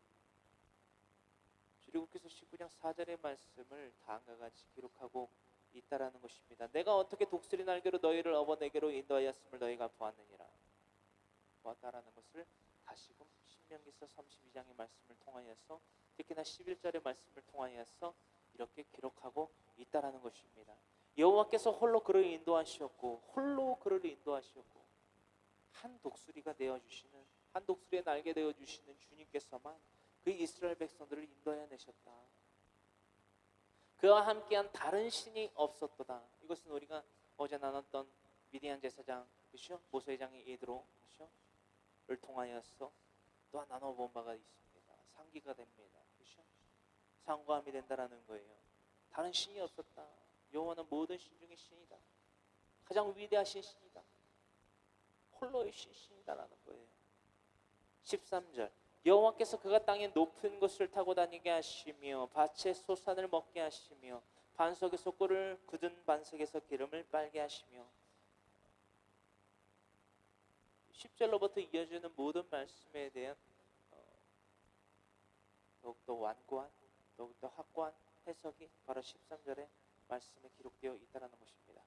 출애굽기서 19장 4절의 말씀을 다음과 같이 기록하고 있다라는 것입니다. 내가 어떻게 독수리 날개로 너희를 업어 내게로 인도하였음을 너희가 보았느니라. 보았다라는 것을 다시금 신명기서 32장의 말씀을 통하여서 특히나 11절의 말씀을 통하여서 이렇게 기록하고 있다라는 것입니다. 여호와께서 홀로 그를 인도하시었고 홀로 그를 인도하시었고 한 독수리가 되어 주시는 한 독수리의 날개 되어 주시는 주님께서만 그 이스라엘 백성들을 인도하여 내셨다. 그와 함께한 다른 신이 없었도다. 이것은 우리가 어제 나눴던 미디안 제사장 그렇죠? 모세의 장이 예드로 그렇죠?를 통하여서 또한 나눠본 바가 있습니다. 상기가 됩니다. 그렇죠? 상고함이 된다라는 거예요. 다른 신이 없었다. 여호와는 모든 신 중에 신이다. 가장 위대하신 신이다. 홀로의 신이다라는 거예요. 13절 여호와께서 그가 땅의 높은 곳을 타고 다니게 하시며 밭의 소산을 먹게 하시며 반석에서 꿀을 굳은 반석에서 기름을 빨게 하시며 10절로부터 이어지는 모든 말씀에 대한 더욱더 완고한 더욱더 확고한 해석이 바로 13절의 말씀에 기록되어 있다는 것입니다.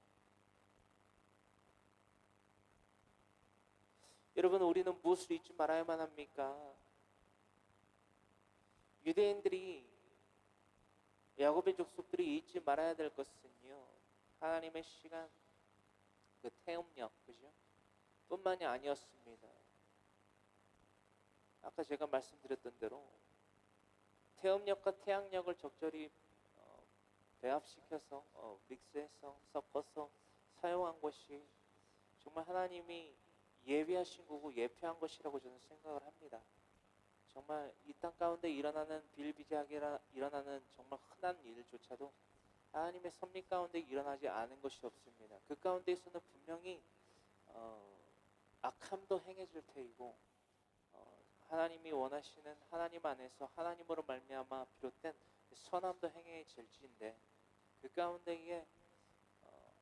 여러분 우리는 무엇을 잊지 말아야만 합니까? 유대인들이 야곱의 족속들이 잊지 말아야 될 것은요 하나님의 시간 그 태음력 그죠? 뿐만이 아니었습니다. 아까 제가 말씀드렸던 대로 태음력과 태양력을 적절히 배합시켜서 믹스해서 섞어서 사용한 것이 정말 하나님이 예비하신 거고 예표한 것이라고 저는 생각을 합니다. 정말 이 땅 가운데 일어나는 비일비재하게 일어나는 정말 흔한 일조차도 하나님의 섭리 가운데 일어나지 않은 것이 없습니다. 그 가운데에서는 분명히 악함도 행해질 테이고 하나님이 원하시는 하나님 안에서 하나님으로 말미암아 비롯된 선함도 행해질지인데 그 가운데에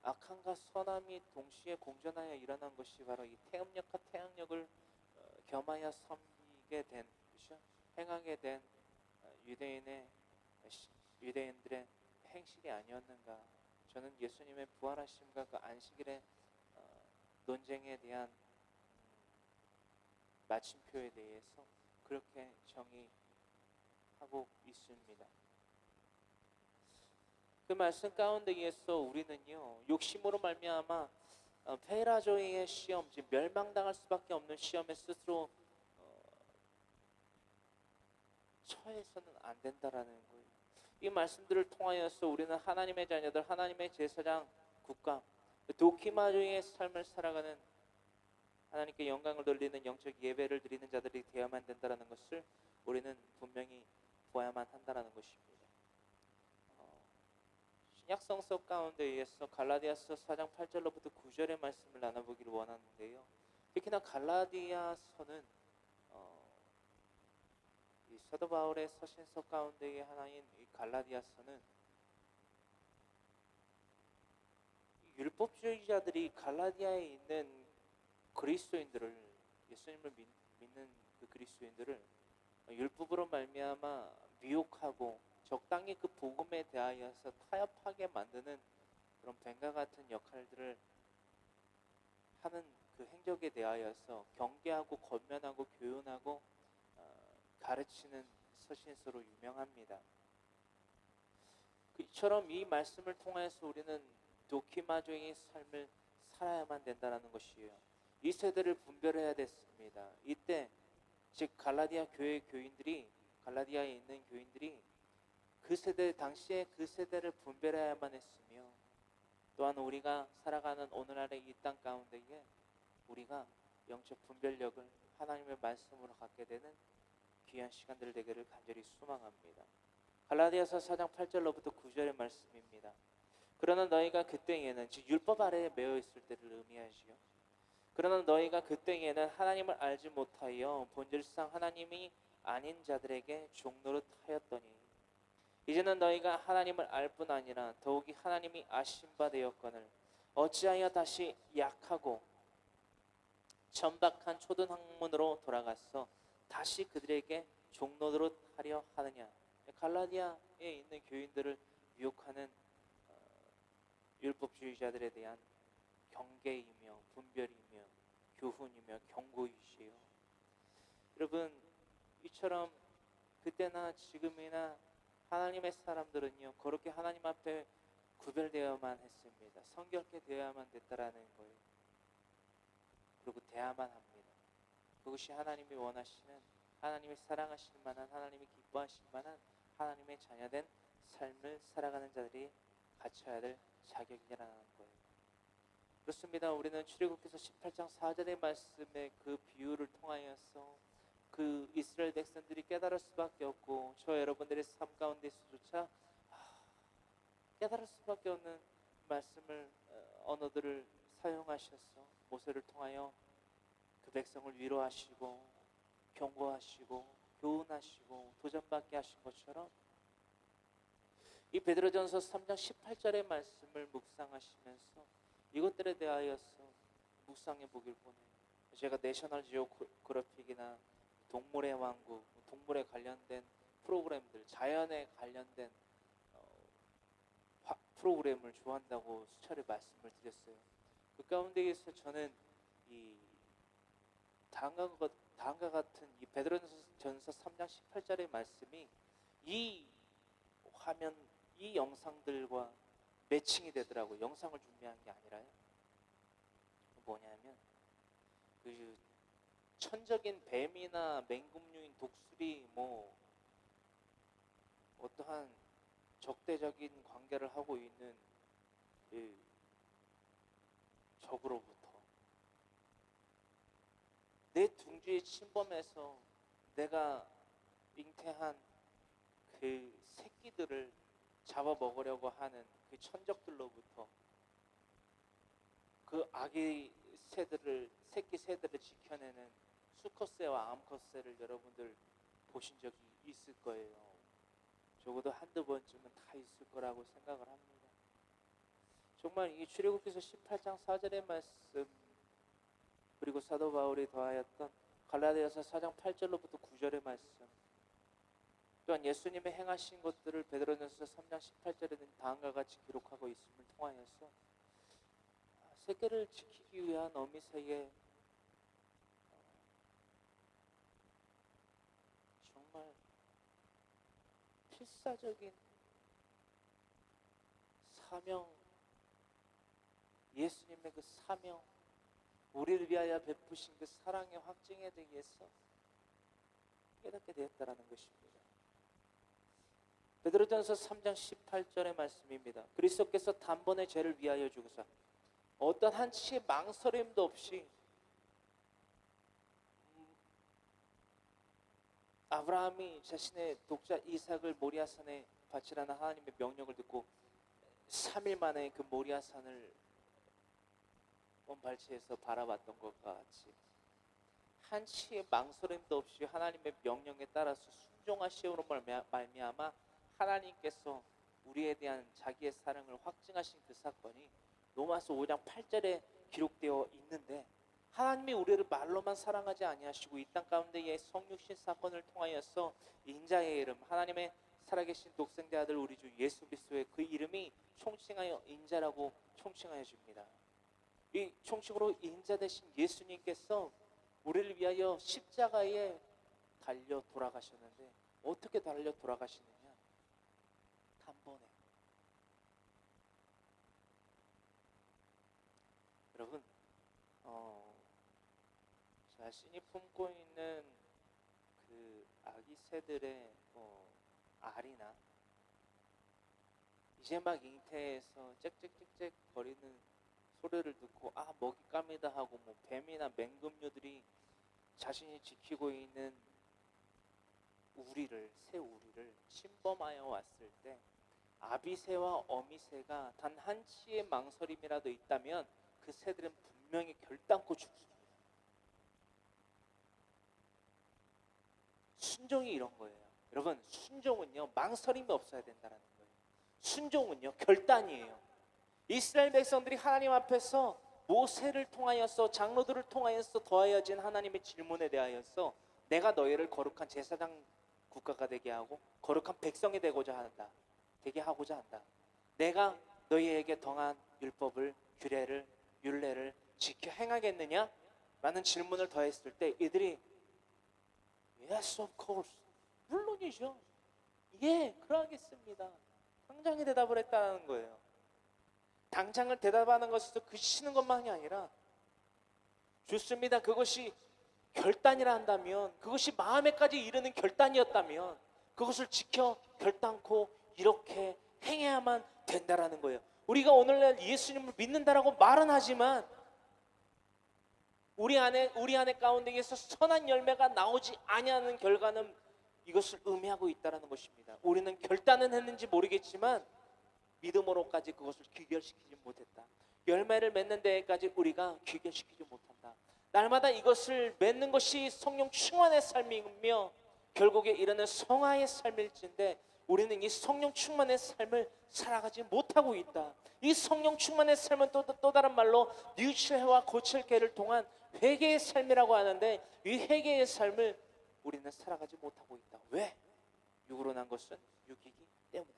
악함과 선함이 동시에 공존하여 일어난 것이 바로 이 태음력과 태양력을 겸하여 섬기게 된 그렇죠? 행하게 된 유대인들의 행실이 아니었는가. 저는 예수님의 부활하심과 그 안식일의 논쟁에 대한 마침표에 대해서 그렇게 정의하고 있습니다. 그 말씀 가운데에서 우리는요 욕심으로 말미암아 페라조의 시험, 즉 멸망당할 수밖에 없는 시험에 스스로 처해서는 안 된다라는 거예요. 이 말씀들을 통하여서 우리는 하나님의 자녀들, 하나님의 제사장, 국가, 도키마주의 삶을 살아가는 하나님께 영광을 돌리는 영적 예배를 드리는 자들이 되어야만 된다라는 것을 우리는 분명히 보아야만 한다라는 것입니다. 신약 성서 가운데에서 갈라디아서 4장 8절로부터 9절의 말씀을 나눠보기를 원하는데요. 특히나 갈라디아서는 이 사도 바울의 서신서 가운데의 하나인 이 갈라디아서는 율법주의자들이 갈라디아에 있는 그리스도인들을 예수님을 믿는 그 그리스도인들을 율법으로 말미암아 미혹하고 적당히 그 복음에 대하여서 타협하게 만드는 그런 뱀과 같은 역할들을 하는 그 행적에 대하여서 경계하고 권면하고 교훈하고 가르치는 서신서로 유명합니다. 이처럼 이 말씀을 통해서 우리는 도키마조의 삶을 살아야만 된다는 것이에요. 이 세대를 분별해야 됐습니다. 이때 즉 갈라디아 교회 교인들이 갈라디아에 있는 교인들이 그 세대 당시에 그 세대를 분별해야만 했으며 또한 우리가 살아가는 오늘날의 이 땅 가운데에 우리가 영적 분별력을 하나님의 말씀으로 갖게 되는 귀한 시간들 되기를 간절히 소망합니다. 갈라디아서 4장 8절로부터 9절의 말씀입니다. 그러나 너희가 그때에는 즉 율법 아래에 매여 있을 때를 의미하지요. 그러나 너희가 그때에는 하나님을 알지 못하여 본질상 하나님이 아닌 자들에게 종노릇 하였더니 이제는 너희가 하나님을 알 뿐 아니라 더욱이 하나님이 아신 바 되었거늘 어찌하여 다시 약하고 천박한 초등학문으로 돌아가서 다시 그들에게 종노릇 하려 하느냐. 갈라디아에 있는 교인들을 유혹하는 율법주의자들에 대한 경계이며 분별이며 교훈이며 경고이시요. 여러분, 이처럼 그때나 지금이나 하나님의 사람들은요 그렇게 하나님 앞에 구별되어야만 했습니다. 성결케 되어야만 됐다라는 거예요. 그리고 돼야만 합니다. 그것이 하나님이 원하시는, 하나님이 사랑하실 만한, 하나님이 기뻐하실 만한 하나님의 자녀된 삶을 살아가는 자들이 갖춰야 될 자격이라는 거예요. 그렇습니다. 우리는 출애굽기서 18장 4절의 말씀의 그 비유를 통하여서 그 이스라엘 백성들이 깨달을 수밖에 없고 저 여러분들의 삶 가운데서조차 깨달을 수밖에 없는 말씀을 언어들을 사용하셔서 모세를 통하여 그 백성을 위로하시고 경고하시고 교훈하시고 도전받게 하신 것처럼 이 베드로전서 3장 18절의 말씀을 묵상하시면서 이것들에 대하여서 묵상해 보길 원해요. 제가 내셔널 지오그래픽이나 동물의 왕국, 동물에 관련된 프로그램들, 자연에 관련된 프로그램을 좋아한다고 수차례 말씀을 드렸어요. 그 가운데에서 저는 이 다음과 같은 이 베드로전서 3장 18절의 말씀이 이 화면, 이 영상들과 매칭이 되더라고요. 영상을 준비한 게 아니라요. 뭐냐면 그 천적인 뱀이나 맹금류인 독수리 뭐 어떠한 적대적인 관계를 하고 있는 이 적으로부터 내 둥지에 침범해서 내가 잉태한 그 새끼들을 잡아먹으려고 하는 그 천적들로부터 그 아기 새들을, 새끼 새들을 지켜내는 수컷새와 암컷새를 여러분들 보신 적이 있을 거예요. 적어도 한두 번쯤은 다 있을 거라고 생각을 합니다. 정말 이 출애굽기서 18장 4절의 말씀 그리고 사도 바울이 더하였던 갈라디아서 4장 8절로부터 9절의 말씀 또한 예수님의 행하신 것들을 베드로전서 3장 18절에는 다음과 같이 기록하고 있음을 통하여서 세계를 지키기 위한 어미새의 정말 필사적인 사명, 예수님의 그 사명, 우리를 위하여 베푸신 그 사랑의 확증에 대해서 깨닫게 되었다라는 것입니다. 베드로전서 3장 18절의 말씀입니다. 그리스도께서 단번에 죄를 위하여 죽으사 어떤 한치의 망설임도 없이 아브라함이 자신의 독자 이삭을 모리아산에 바치라는 하나님의 명령을 듣고 3일 만에 그 모리아산을 원발치에서 바라봤던 것과 같이 한치의 망설임도 없이 하나님의 명령에 따라서 순종하시오로 말미암아 하나님께서 우리에 대한 자기의 사랑을 확증하신 그 사건이 로마서 5장 8절에 기록되어 있는데 하나님이 우리를 말로만 사랑하지 아니하시고 이 땅 가운데의 성육신 사건을 통하여서 인자의 이름, 하나님의 살아계신 독생자 아들 우리 주 예수 그리스도의 그 이름이 총칭하여 인자라고 총칭하여 줍니다. 이 총칭으로 인자 되신 예수님께서 우리를 위하여 십자가에 달려 돌아가셨는데 어떻게 달려 돌아가시느냐? 단번에. 여러분, 자신이 품고 있는 그 아기 새들의 알이나 이제 막 잉태해서 짹짹짹짹 거리는 소리를 듣고 먹잇감이다 하고 뱀이나 맹금류들이 자신이 지키고 있는 새 우리를 침범하여 왔을 때 아비새와 어미새가 단 한 치의 망설임이라도 있다면 그 새들은 분명히 결단코 죽습니다. 순종이 이런 거예요. 여러분, 순종은요 망설임이 없어야 된다는 거예요. 순종은요 결단이에요. 이스라엘 백성들이 하나님 앞에서 모세를 통하여서 장로들을 통하여서 더하여진 하나님의 질문에 대하여서 내가 너희를 거룩한 제사장 국가가 되게 하고 거룩한 백성이 되게 하고자 한다. 내가 너희에게 정한 율법을 규례를 율례를 지켜 행하겠느냐? 라는 질문을 더했을 때 이들이 Yes, of course. 물론이죠. 예, 그러하겠습니다. 당장에 대답을 했다는 거예요. 당장을 대답하는 것에서 그치는 것만이 아니라 좋습니다. 그것이 결단이라 한다면, 그것이 마음에까지 이르는 결단이었다면 그것을 지켜 결단코 이렇게 행해야만 된다라는 거예요. 우리가 오늘날 예수님을 믿는다라고 말은 하지만 우리 안에 가운데에서 선한 열매가 나오지 아니하는 결과는 이것을 의미하고 있다라는 것입니다. 우리는 결단은 했는지 모르겠지만 믿음으로까지 그것을 귀결시키지 못했다. 열매를 맺는 데까지 우리가 귀결시키지 못한다. 날마다 이것을 맺는 것이 성령 충만의 삶이며 결국에 이르는 성화의 삶일진데 우리는 이 성령 충만의 삶을 살아가지 못하고 있다. 이 성령 충만의 삶은 또 다른 말로 뉴칠해와 고칠계를 통한 회개의 삶이라고 하는데 이 회개의 삶을 우리는 살아가지 못하고 있다. 왜? 육으로 난 것은 육이기 때문에.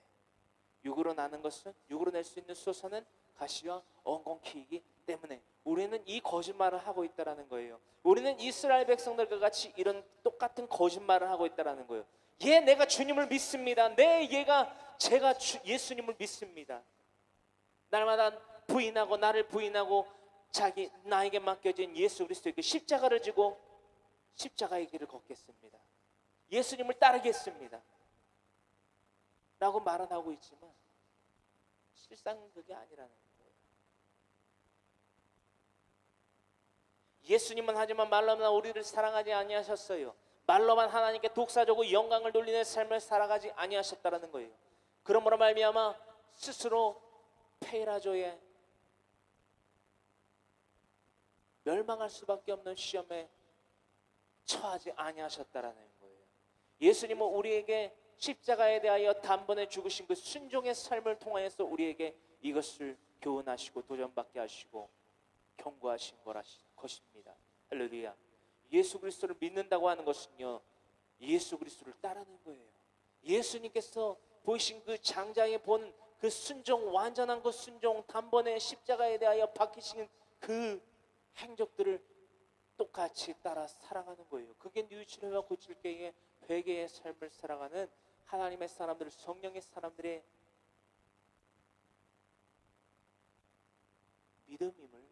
육으로 나는 것은 육으로 낼 수 있는 수소는 가시와 엉겅퀴이기 때문에 우리는 이 거짓말을 하고 있다라는 거예요. 우리는 이스라엘 백성들과 같이 이런 똑같은 거짓말을 하고 있다라는 거예요. 예, 내가 주님을 믿습니다. 제가 예수님을 믿습니다. 날마다 나를 부인하고 나에게 맡겨진 예수 그리스도의 그 십자가를 지고 십자가의 길을 걷겠습니다. 예수님을 따르겠습니다. 라고 말은 하고 있지만 실상 그게 아니라는 거예요. 예수님은 하지만 말로만 우리를 사랑하지 아니하셨어요. 말로만 하나님께 독사적으로 영광을 돌리는 삶을 살아가지 아니하셨다라는 거예요. 그러므로 말미암아 스스로 페이라조의 멸망할 수밖에 없는 시험에 처하지 아니하셨다라는 거예요. 예수님은 우리에게 십자가에 대하여 단번에 죽으신 그 순종의 삶을 통하여서 우리에게 이것을 교훈하시고 도전받게 하시고 경고하신 것입니다. 할렐루야. 예수 그리스도를 믿는다고 하는 것은요 예수 그리스도를 따르는 거예요. 예수님께서 보이신 그 장자에 본 그 순종, 완전한 그 순종, 단번에 십자가에 대하여 박히신 그 행적들을 똑같이 따라 살아가는 거예요. 그게 뉴칠해와 고칠계의 회개의 삶을 살아가는 하나님의 사람들, 성령의 사람들의 믿음임을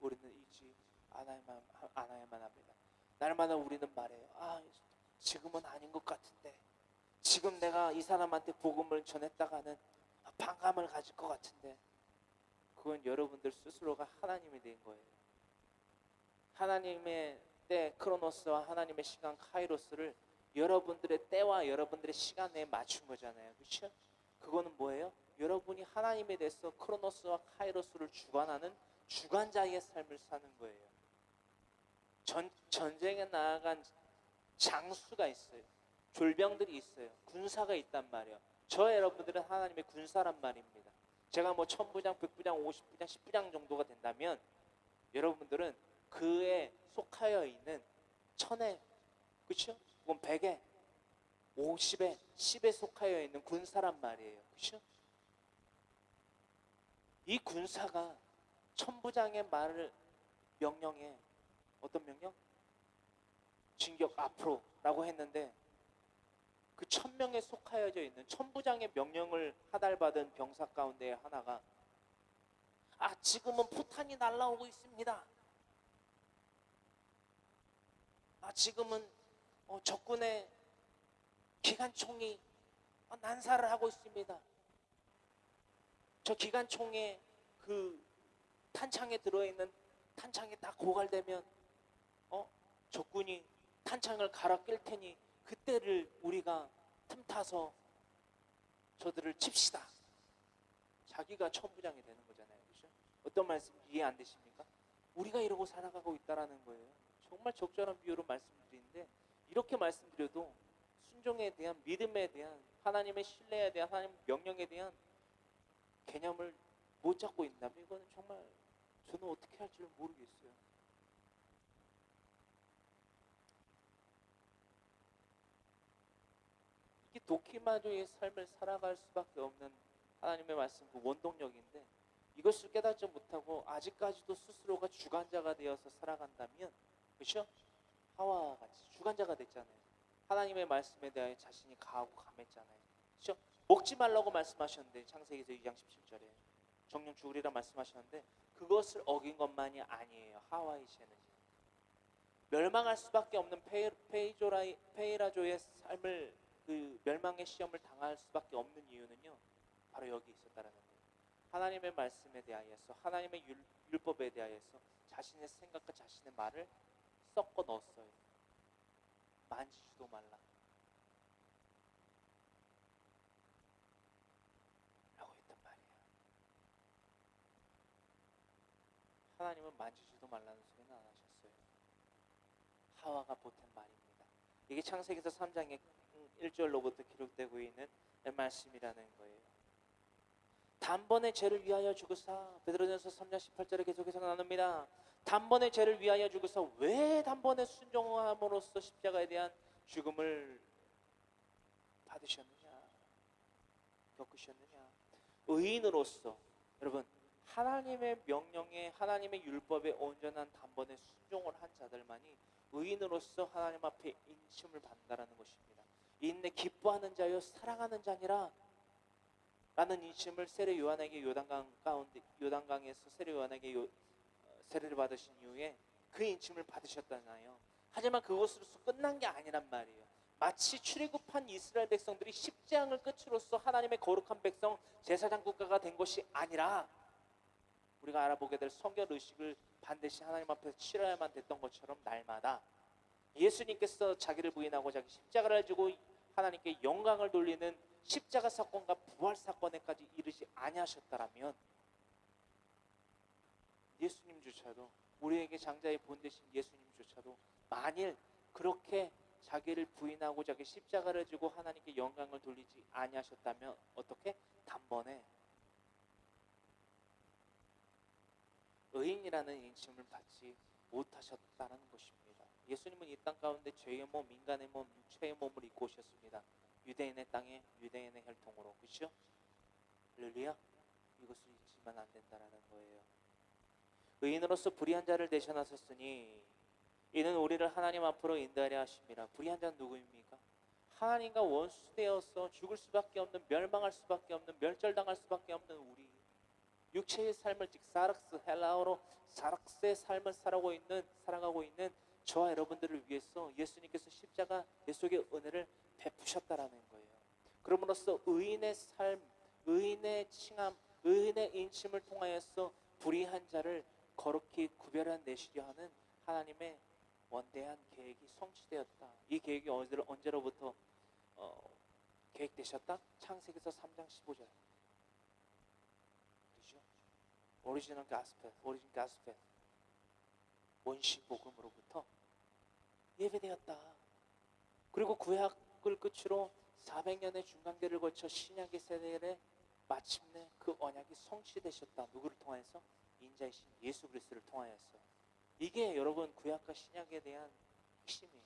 우리는 잊지 않아야만 합니다. 날마다 우리는 말해요. 지금은 아닌 것 같은데, 지금 내가 이 사람한테 복음을 전했다가는 반감을 가질 것 같은데, 그건 여러분들 스스로가 하나님이 된 거예요. 하나님의 때 크로노스와 하나님의 시간 카이로스를 여러분들의 때와 여러분들의 시간에 맞춘 거잖아요. 그렇죠? 그거는 뭐예요? 여러분이 하나님에 대해서 크로노스와 카이로스를 주관하는 주관자의 삶을 사는 거예요. 전쟁에 나아간 장수가 있어요. 졸병들이 있어요. 군사가 있단 말이에요. 여러분들은 하나님의 군사란 말입니다. 제가 1000부장, 100부장, 50부장, 10부장 정도가 된다면 여러분들은 그에 속하여 있는 1000에, 그렇죠? 그건 100에, 50에, 10에 속하여 있는 군사란 말이에요. 그렇죠? 이 군사가 1000부장의 명령에 어떤 명령? 진격 앞으로라고 했는데 그 1000명에 속하여져 있는 1000부장의 명령을 하달받은 병사 가운데 하나가 지금은 포탄이 날아오고 있습니다. 지금은 적군의 기관총이 난사를 하고 있습니다. 저 기관총에 그 탄창에 들어있는 탄창이 다 고갈되면 적군이 탄창을 갈아 낄 테니 그때를 우리가 틈타서 저들을 칩시다. 자기가 천부장이 되는 거잖아요. 그렇죠? 어떤 말씀 이해 안 되십니까? 우리가 이러고 살아가고 있다라는 거예요. 정말 적절한 비유로 말씀드리는데 이렇게 말씀드려도 순종에 대한 믿음에 대한 하나님의 신뢰에 대한 하나님의 명령에 대한 개념을 못 잡고 있다면 이거는 정말 저는 어떻게 할지를 모르겠어요. 이게 도키마저의 삶을 살아갈 수밖에 없는 하나님의 말씀 그 원동력인데 이것을 깨닫지 못하고 아직까지도 스스로가 주관자가 되어서 살아간다면 그렇죠? 하와와 같이 주관자가 됐잖아요. 하나님의 말씀에 대하여 자신이 가하고 감했잖아요. 그렇죠? 먹지 말라고 말씀하셨는데 창세기에서 2장 17절에 정령 죽으리라 말씀하셨는데 그것을 어긴 것만이 아니에요. 하와의 죄는 멸망할 수밖에 없는 페이라조의 삶을 그 멸망의 시험을 당할 수밖에 없는 이유는요. 바로 여기 있었다라는 거예요. 하나님의 말씀에 대하여서 하나님의 율법에 대하여서 자신의 생각과 자신의 말을 섞어 넣었어요. 만지지도 말라 라고 했단 말이에요. 하나님은 만지지도 말라는 소리는 안 하셨어요. 하와가 보탠 말입니다. 이게 창세기서 3장의 1절로부터 기록되고 있는 말씀이라는 거예요. 단번에 죄를 위하여 죽으사 베드로전서 3장 18절에 계속해서 나눕니다. 단번에 죄를 위하여 죽으사 왜 단번에 순종함으로써 십자가에 대한 죽음을 받으셨느냐 겪으셨느냐. 의인으로서 여러분 하나님의 명령에 하나님의 율법에 온전한 단번에 순종을 한 자들만이 의인으로서 하나님 앞에 인침을 받는다라는 것입니다. 인내 기뻐하는 자여 사랑하는 자니라 라는 인침을 세례 요한에게 요단강에서 세례 요한에게 세례를 받으신 이후에 그 인침을 받으셨잖아요. 하지만 그것으로서 끝난 게 아니란 말이에요. 마치 출애굽한 이스라엘 백성들이 십재앙을 끝으로써 하나님의 거룩한 백성 제사장 국가가 된 것이 아니라 우리가 알아보게 될 성결 의식을 반드시 하나님 앞에서 치러야만 됐던 것처럼 날마다 예수님께서 자기를 부인하고 자기 십자가를 지고 하나님께 영광을 돌리는 십자가 사건과 부활 사건에까지 이르지 아니하셨다라면 예수님조차도 우리에게 장자의 본 되신 예수님조차도 만일 그렇게 자기를 부인하고 자기 십자가를 지고 하나님께 영광을 돌리지 아니하셨다면 어떻게? 단번에 의인이라는 인침을 받지 못하셨다는 것입니다. 예수님은 이 땅 가운데 죄의 몸, 인간의 몸, 육체의 몸을 입고 오셨습니다. 유대인의 땅에 유대인의 혈통으로. 그렇죠? 할렐루야. 이것을 잊으면 안 된다라는 거예요. 의인으로서 불의한 자를 대신하셨으니 이는 우리를 하나님 앞으로 인도하려 하심이라. 불의한 자는 누구입니까? 하나님과 원수되어서 죽을 수밖에 없는, 멸망할 수밖에 없는, 멸절당할 수밖에 없는 우리 육체의 삶을 즉 사락스, 헬라어로 사락스의 삶을 살아가고 있는 저와 여러분들을 위해서 예수님께서 십자가 예수의 은혜를 베푸셨다라는 거예요. 그럼으로써 의인의 삶, 의인의 칭함, 의인의 인침을 통하여서 불의한 자를 거룩히 구별해내시려 하는 하나님의 원대한 계획이 성취되었다. 이 계획이 언제로부터 계획되셨다? 창세기서 3장 15절. 그렇죠? 오리지널 가스펠, 원시 복음으로부터 예배되었다. 그리고 구약을 끝으로 400년의 중간계를 거쳐 신약의 세대에 마침내 그 언약이 성취되셨다. 누구를 통하여서? 인자이신 예수 그리스도를 통하여서. 이게 여러분 구약과 신약에 대한 핵심이에요.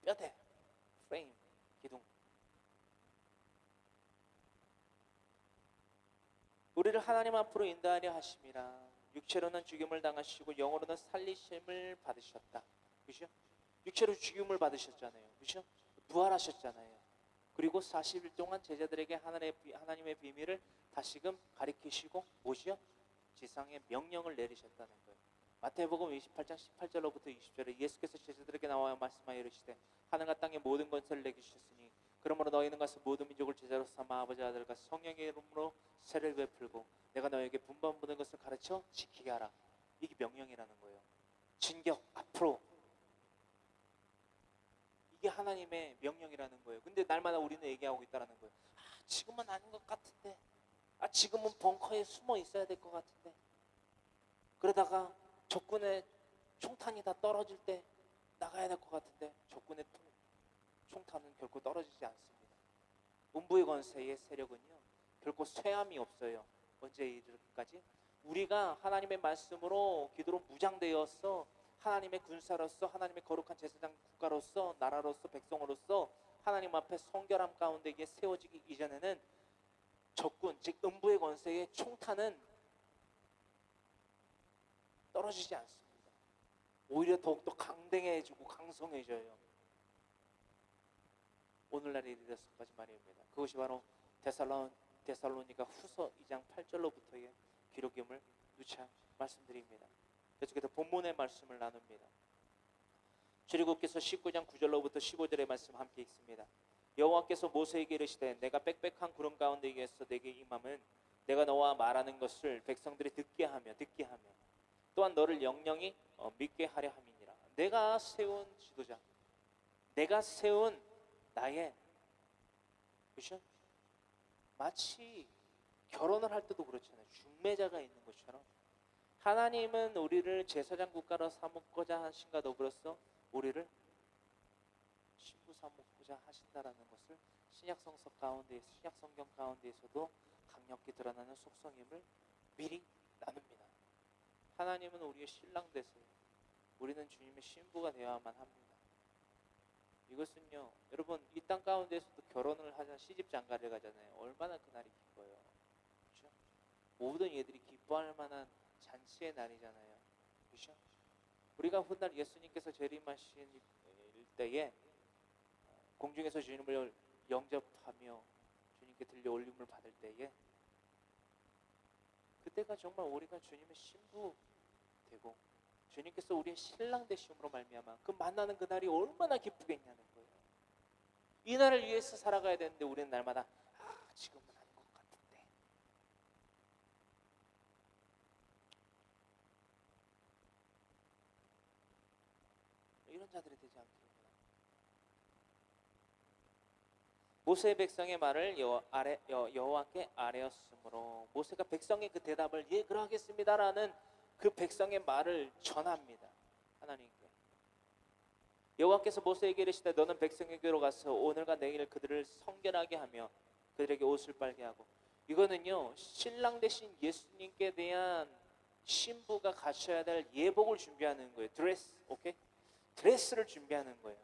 뼈대, 프레임, 기둥. 우리를 하나님 앞으로 인도하려 하심이라. 육체로는 죽임을 당하시고 영으로는 살리심을 받으셨다. 그죠? 육체로 죽임을 받으셨잖아요. 그죠? 부활하셨잖아요. 그리고 40일 동안 제자들에게 하나님의 비밀을 다시금 가르치시고 뭐지요? 지상의 명령을 내리셨다는 거예요. 마태복음 28장 18절로부터 20절에 예수께서 제자들에게 나와 말씀하여 이르시되 하늘과 땅의 모든 권세를 내게 주셨으니 그러므로 너희는 가서 모든 민족을 제자로 삼아 아버지 아들과 성령의 이름으로 세례를 베풀고 내가 너에게 분반 모든 것을 가르쳐 지키게 하라. 이게 명령이라는 거예요. 진격 앞으로. 이게 하나님의 명령이라는 거예요. 근데 날마다 우리는 얘기하고 있다는 거예요. 지금은 아닌 것 같은데, 지금은 벙커에 숨어 있어야 될 것 같은데, 그러다가 적군의 총탄이 다 떨어질 때 나가야 될 것 같은데, 적군의 총탄은 결코 떨어지지 않습니다. 음부의 권세의 세력은요 결코 쇠함이 없어요. 언제 이르기까지? 우리가 하나님의 말씀으로 기도로 무장되어서 하나님의 군사로서, 하나님의 거룩한 제사장 국가로서, 나라로서, 백성으로서 하나님 앞에 성결함 가운데 세워지기 이전에는 적군, 즉 음부의 권세의 총탄은 떨어지지 않습니다. 오히려 더욱더 강대해지고 강성해져요. 오늘날에 이르렀을까지 말입니다. 그것이 바로 데살로니가 후서 2장 8절로부터의 기록임을 누차 말씀드립니다. 계속해서 본문의 말씀을 나눕니다. 출애굽기서 19장 9절로부터 15절의 말씀 함께 읽습니다. 여호와께서 모세에게 이르시되 내가 빽빽한 구름 가운데에서 내게 임함은 내가 너와 말하는 것을 백성들이 듣게 하며 또한 너를 영영히 믿게 하려 함이니라. 내가 세운 지도자, 내가 세운 나의, 그렇죠? 마치 결혼을 할 때도 그렇잖아요. 중매자가 있는 것처럼 하나님은 우리를 제사장 국가로 삼고자 하신가 더불어서 우리를 신부 삼고자 하신다라는 것을 신약 성경 가운데에서도 강력히 드러나는 속성임을 미리 나눕니다. 하나님은 우리의 신랑 되세요. 우리는 주님의 신부가 되어야만 합니다. 이것은요, 여러분 이 땅 가운데에서도 결혼을 하자 시집 장가를 가잖아요. 얼마나 그날이 기뻐요. 그렇죠? 모든 이들이 기뻐할 만한 잔치의 날이잖아요. 그렇죠? 우리가 훗날 예수님께서 재림하신 때에 공중에서 주님을 영접하며 주님께 들려 올림을 받을 때에 그때가 정말 우리가 주님의 신부 되고 주님께서 우리의 신랑 되심으로 말미암아 그 만나는 그날이 얼마나 기쁘겠냐는 거예요. 이 날을 위해서 살아가야 되는데 우리는 날마다 지금은 아닌 것 같은데, 이런 자들이 되지 않기를 원합니다. 모세의 백성의 말을 여호와께 아뢰었으므로 모세가 백성의 그 대답을 예 그러하겠습니다라는 그 백성의 말을 전합니다. 하나님께. 여호와께서 모세에게 이르시되 너는 백성에게로 가서 오늘과 내일 그들을 성결하게 하며 그들에게 옷을 빨게 하고, 이거는요 신랑 되신 예수님께 대한 신부가 갖춰야 될 예복을 준비하는 거예요. 드레스를 준비하는 거예요.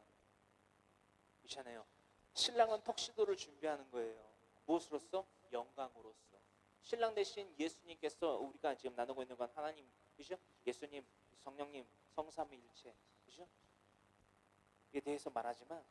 그렇잖아요. 신랑은 턱시도를 준비하는 거예요. 무엇으로써? 영광으로써. 신랑 대신 예수님께서, 우리가 지금 나누고 있는 건 하나님, 그죠? 예수님, 성령님, 성삼위일체, 그죠? 이에 대해서 말하지만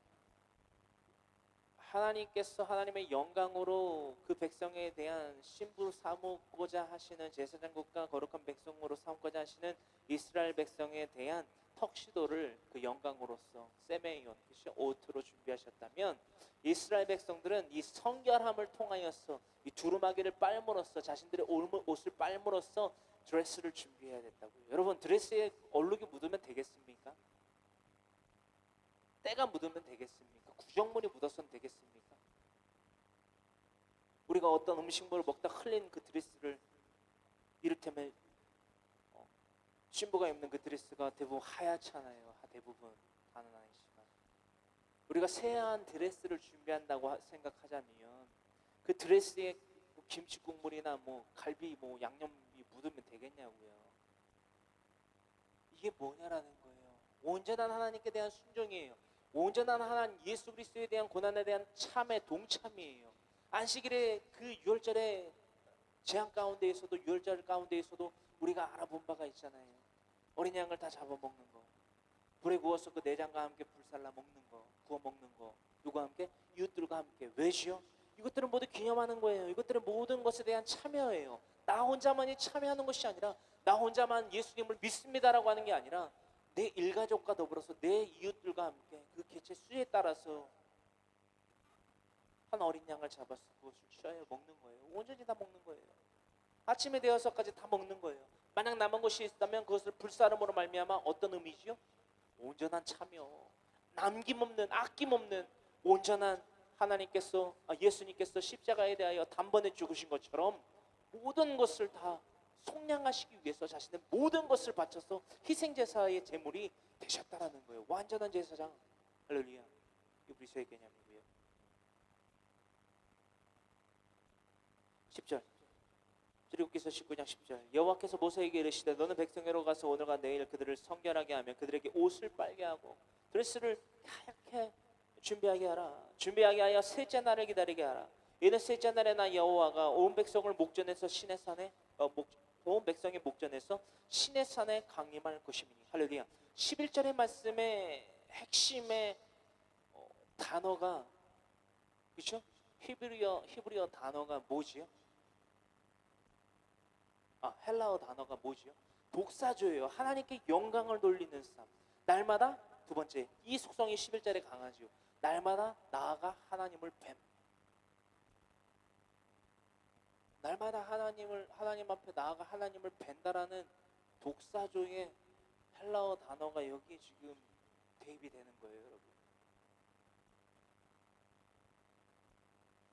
하나님께서 하나님의 영광으로 그 백성에 대한 신부 삼고자 하시는, 제사장국과 거룩한 백성으로 삼고자 하시는 이스라엘 백성에 대한 턱시도를 그 영광으로서 세메이온, 옷으로 준비하셨다면 이스라엘 백성들은 이 성결함을 통하여서 이 두루마기를 빨므로써, 자신들의 옷을 빨므로써 드레스를 준비해야 됐다고요. 여러분, 드레스에 얼룩이 묻으면 되겠습니까? 때가 묻으면 되겠습니까? 구정물이 묻어서는 되겠습니까? 우리가 어떤 음식물을 먹다 흘린 그 드레스를, 이를테면 신부가 입는 그 드레스가 대부분 하얗잖아요. 대부분, 다는 아니지만 우리가 새하얀 드레스를 준비한다고 생각하자면 그 드레스에 김치 국물이나 갈비 양념이 묻으면 되겠냐고요. 이게 뭐냐라는 거예요. 온전한 하나님께 대한 순종이에요. 온전한 하나님 예수 그리스도에 대한 고난에 대한 참회, 동참이에요. 안식일에 그 유월절의 재앙 가운데에서도, 유월절 가운데에서도 우리가 알아본 바가 있잖아요. 어린 양을 다 잡아먹는 거, 불에 구워서 그 내장과 함께 불살라 먹는 거, 구워 먹는 거, 누구와 함께? 이웃들과 함께. 왜지요? 이것들은 모두 기념하는 거예요. 이것들은 모든 것에 대한 참여예요. 나 혼자만이 참여하는 것이 아니라, 나 혼자만 예수님을 믿습니다라고 하는 게 아니라 내 일가족과 더불어서 내 이웃들과 함께 그 개체 수에 따라서 한 어린 양을 잡아서 그것을 취하여 먹는 거예요. 온전히 다 먹는 거예요. 아침에 되어서까지 다 먹는 거예요. 만약 남은 것이 있다면 그것을 불사름으로 말미암아 어떤 의미지요? 온전한 참여. 남김없는 아낌없는 온전한 하나님께서 예수님께서 십자가에 대하여 단번에 죽으신 것처럼 모든 것을 다 속량하시기 위해서 자신의 모든 것을 바쳐서 희생제사의 제물이 되셨다라는 거예요. 완전한 제사장. 할렐루야. 이 우리 개념이고요. 10절 출애굽기서 19장 10절 여호와께서 모세에게 이르시되 너는 백성에로 가서 오늘과 내일 그들을 성결하게 하며 그들에게 옷을 빨게 하고 드레스를 하얗게 준비하게 하라. 준비하게 하여 셋째 날을 기다리게 하라. 이는 셋째 날에 나 여호와가 온 백성을 목전에서 신의 산에 온 백성의 목전에서 신의 산에 강림할 것이니. 할렐루야. 11절의 말씀의 핵심의 단어가 그렇죠? 히브리어 단어가 뭐지요? 헬라어 단어가 뭐지요? 독사조예요. 하나님께 영광을 돌리는 삶. 날마다 두 번째 이 속성이 11절에 강하지요. 날마다 나아가 하나님을 뱀. 날마다 하나님 앞에 나아가 하나님을 뵌다라는 독사조의 헬라어 단어가 여기 지금 대입이 되는 거예요, 여러분.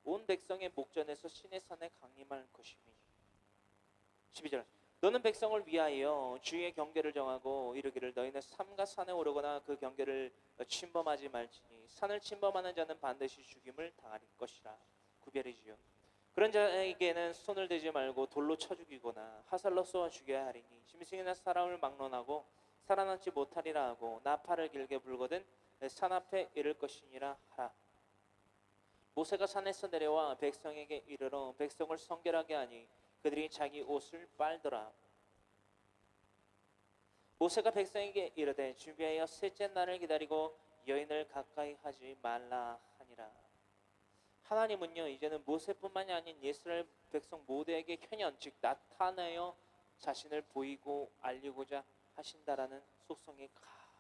온 백성의 목전에서 신의 산에 강림할 것이니. 12절 너는 백성을 위하여 주의 경계를 정하고 이르기를 너희는 삼가 산에 오르거나 그 경계를 침범하지 말지니 산을 침범하는 자는 반드시 죽임을 당할 것이라. 구별이지요. 그런 자에게는 손을 대지 말고 돌로 쳐 죽이거나 화살로 쏘아 죽여야 하리니 짐승이나 사람을 막론하고 살아남지 못하리라 하고 나팔을 길게 불거든 산 앞에 이를 것이니라 하라. 모세가 산에서 내려와 백성에게 이르러 백성을 성결하게 하니 그들이 자기 옷을 빨더라. 모세가 백성에게 이르되 준비하여 셋째 날을 기다리고 여인을 가까이 하지 말라 하니라. 하나님은요 이제는 모세뿐만이 아닌 이스라엘 백성 모두에게 현현 즉 나타내어 자신을 보이고 알리고자 하신다라는 속성이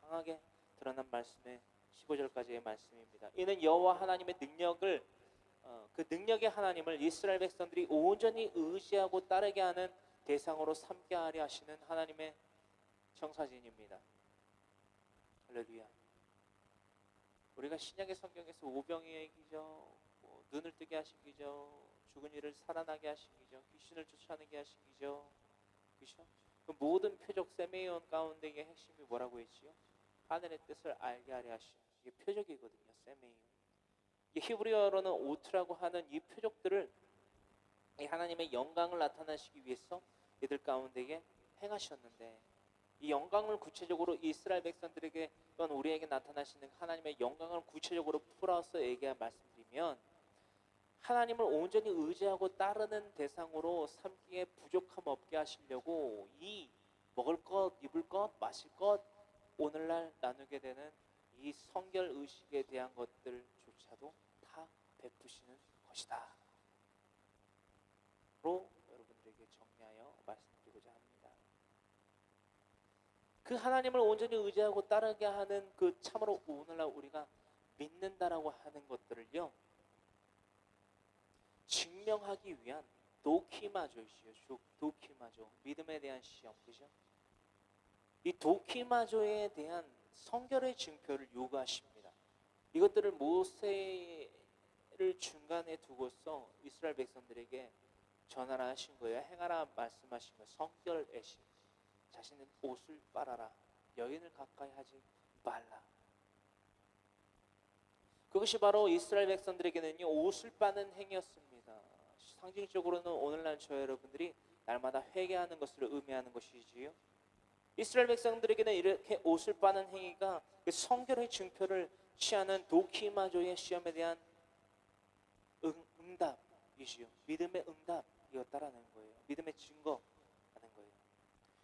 강하게 드러난 말씀의 15절까지의 말씀입니다. 이는 여호와 하나님의 능력을 그 능력의 하나님을 이스라엘 백성들이 온전히 의지하고 따르게 하는 대상으로 삼게 하려 하시는 하나님의 청사진입니다. 할렐루야. 우리가 신약의 성경에서 오병이의 기적, 눈을 뜨게 하신 기적, 죽은 이를 살아나게 하신 기적, 귀신을 쫓아내게 하신 기적, 그렇죠? 그 모든 표적 세메이온 가운데의 핵심이 뭐라고 했지요? 하늘의 뜻을 알게 하려 하신 이게 표적이거든요. 세메이온. 히브리어로는 오트라고 하는 이 표적들을 이 하나님의 영광을 나타내시기 위해서 이들 가운데에 행하셨는데 이 영광을 구체적으로 이스라엘 백성들에게 또는 우리에게 나타나시는 하나님의 영광을 구체적으로 풀어서 말씀드리면 하나님을 온전히 의지하고 따르는 대상으로 삼기에 부족함 없게 하시려고 이 먹을 것, 입을 것, 마실 것 오늘날 나누게 되는 이 성결 의식에 대한 것들조차도 다 베푸시는 것이다. 로 여러분들에게 정리하여 말씀드리고자 합니다. 그 하나님을 온전히 의지하고 따르게 하는 그 참으로 오늘날 우리가 믿는다라고 하는 것들을요 증명하기 위한 도키마조이시요. 도키마조 믿음에 대한 시험, 그죠? 이 도키마조에 대한 성결의 증표를 요구하십니다. 이것들을 모세를 중간에 두고서 이스라엘 백성들에게 전하라 하신 거예요. 행하라 말씀하신 거예요. 성결의 시. 자신은 옷을 빨아라. 여인을 가까이 하지 말라. 그것이 바로 이스라엘 백성들에게는요 옷을 빠는 행위였습니다. 상징적으로는 오늘날 저 여러분들이 날마다 회개하는 것을 의미하는 것이지요. 이스라엘 백성들에게는 이렇게 옷을 빠는 행위가 그 성결의 증표를 취하는 도키마조의 시험에 대한 응답이지요. 믿음의 응답이었다라는 거예요. 믿음의 증거라는 거예요.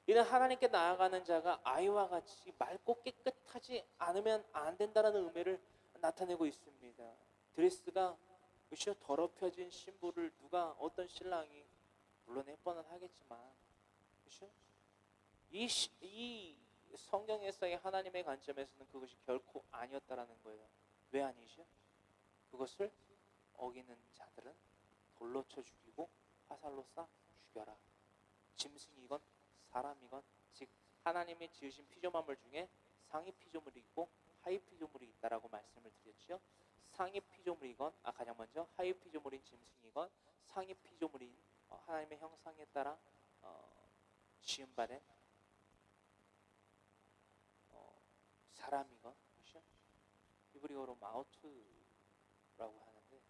이는 하나님께 나아가는 자가 아이와 같이 맑고 깨끗하지 않으면 안 된다라는 의미를 나타내고 있습니다. 드레스가 그렇죠? 더럽혀진 신부를 누가 어떤 신랑이 물론 예뻐는 하겠지만 그렇죠? 이 성경에서의 하나님의 관점에서는 그것이 결코 아니었다라는 거예요. 왜 아니죠? 그것을 어기는 자들은 돌로 쳐 죽이고 화살로 쏴 죽여라. 짐승이건 사람이건 즉 하나님이 지으신 피조만물 중에 상위 피조물이 있고 하위 피조물이 있다라고 말씀을 드렸죠. 상위 피조물이건 가장 먼저 하위 피조물인 짐승이건 상위 피조물인 하나님의 형상에 따라 지음받은 사람이건 그렇죠? 히브리어로 마우트라고 하는데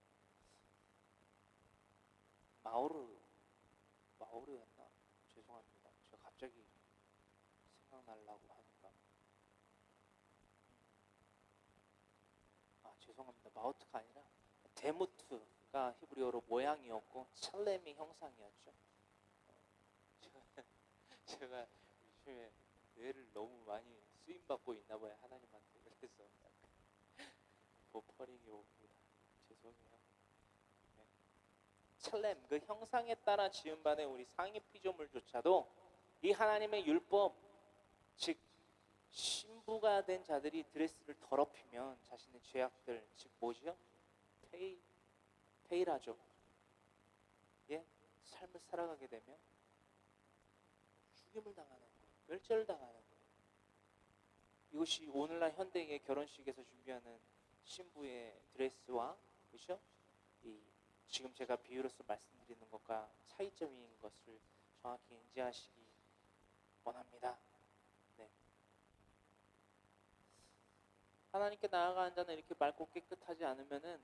마우르였나? 죄송합니다. 제가 갑자기 생각나려고 하니까 죄송합니다. 마우트가 아니라 데무트가 히브리어로 모양이었고 찰렘이 형상이었죠. 제가 요즘에 뇌를 너무 많이 쓰임받고 있나 봐요. 하나님한테. 그래서 버퍼링이 옵니다. 죄송해요. 네. 찰렘 그 형상에 따라 지음받은 우리 상위 피조물조차도 이 하나님의 율법 즉 신부가 된 자들이 드레스를 더럽히면 자신의 죄악들 즉 뭐죠? 페이라죠. 예? 삶을 살아가게 되면 죽임을 당하는 거예요. 멸절을 당하는 거예요. 이것이 오늘날 현대의 결혼식에서 준비하는 신부의 드레스와 그렇죠? 이 지금 제가 비유로서 말씀드리는 것과 차이점인 것을 정확히 인지하시기 원합니다. 네. 하나님께 나아가는 자는 이렇게 맑고 깨끗하지 않으면은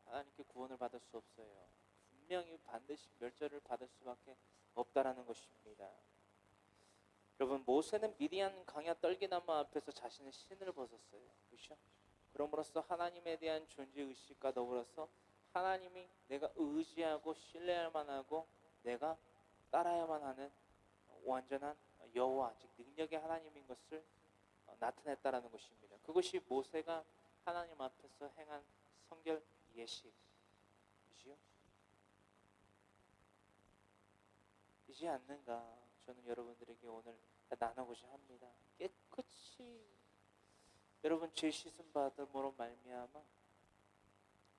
하나님께 구원을 받을 수 없어요. 분명히 반드시 멸절을 받을 수밖에 없다라는 것입니다. 여러분 모세는 미디안 강야 떨기나무 앞에서 자신의 신을 벗었어요. 그렇죠? 그럼으로써 하나님에 대한 존재 의식과 더불어서 하나님이 내가 의지하고 신뢰할 만하고 내가 따라야만 하는 완전한 여호와 즉 능력의 하나님인 것을 나타냈다라는 것입니다. 그것이 모세가 하나님 앞에서 행한 성결 예식이지요. 이지 않는가 저는 여러분들에게 오늘 나누고자 합니다. 깨끗이 여러분 죄 씻음 받음으로 말미암아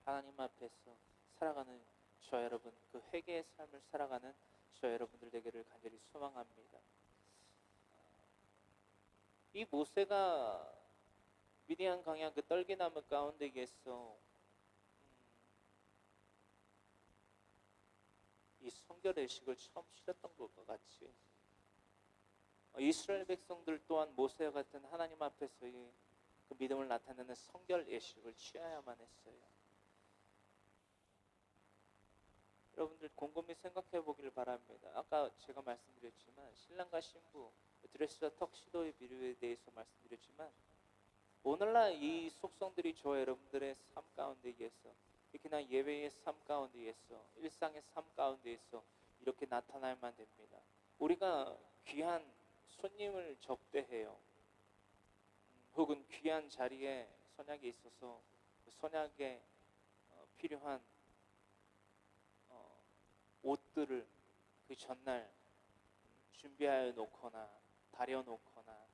하나님 앞에서 살아가는 저 여러분 그 회개의 삶을 살아가는 저 여러분들 되기를 간절히 소망합니다. 이 모세가 미디안 강야 그 떨기나무 가운데에서 이 성결 의식을 처음 치렀던 것과 같이 이스라엘 백성들 또한 모세와 같은 하나님 앞에서의 그 믿음을 나타내는 성결 예식을 취해야만 했어요. 여러분들 곰곰이 생각해 보기를 바랍니다. 아까 제가 말씀드렸지만 신랑과 신부 드레스와 턱시도의 비유에 대해서 말씀드렸지만 오늘날 이 속성들이 저 여러분들의 삶 가운데에서 특히나 예배의 삶 가운데에서 일상의 삶 가운데에서 이렇게 나타날만 됩니다. 우리가 귀한 손님을 접대해요. 혹은 귀한 자리에 선약에 있어서 그 선약에 필요한 옷들을 그 전날 준비하여 놓거나 다려 놓거나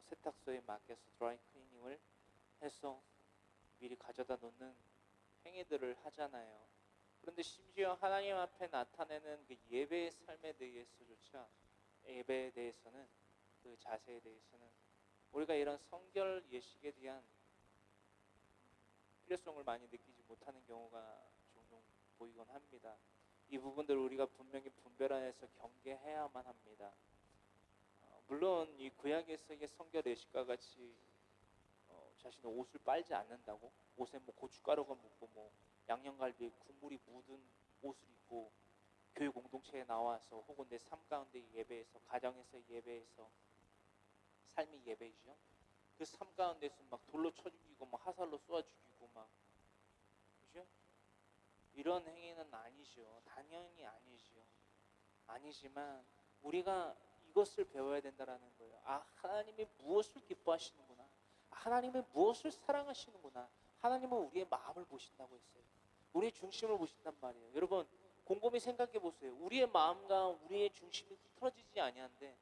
세탁소에 맡겨서 드라이 클리닝을 해서 미리 가져다 놓는 행위들을 하잖아요. 그런데 심지어 하나님 앞에 나타내는 그 예배의 삶에 대해서조차 예배에 대해서는 그 자세에 대해서는 우리가 이런 성결 예식에 대한 필요성을 많이 느끼지 못하는 경우가 종종 보이곤 합니다. 이 부분들을 우리가 분명히 분별해서 경계해야만 합니다. 물론 이 구약에서의 성결 예식과 같이 자신의 옷을 빨지 않는다고 옷에 뭐 고춧가루가 묻고 뭐 양념갈비에 국물이 묻은 옷을 입고 교회 공동체에 나와서 혹은 내 삶 가운데 예배에서 가정에서 예배에서 삶이 예배이죠. 그 삶 가운데서 막 돌로 쳐 죽이고 막 화살로 쏘아 죽이고 막 그죠? 이런 행위는 아니죠. 당연히 아니죠. 아니지만 우리가 이것을 배워야 된다라는 거예요. 하나님이 무엇을 기뻐하시는구나. 하나님이 무엇을 사랑하시는구나. 하나님은 우리의 마음을 보신다고 했어요. 우리의 중심을 보신단 말이에요. 여러분 곰곰이 생각해 보세요. 우리의 마음과 우리의 중심이 흐트러지지 아니한데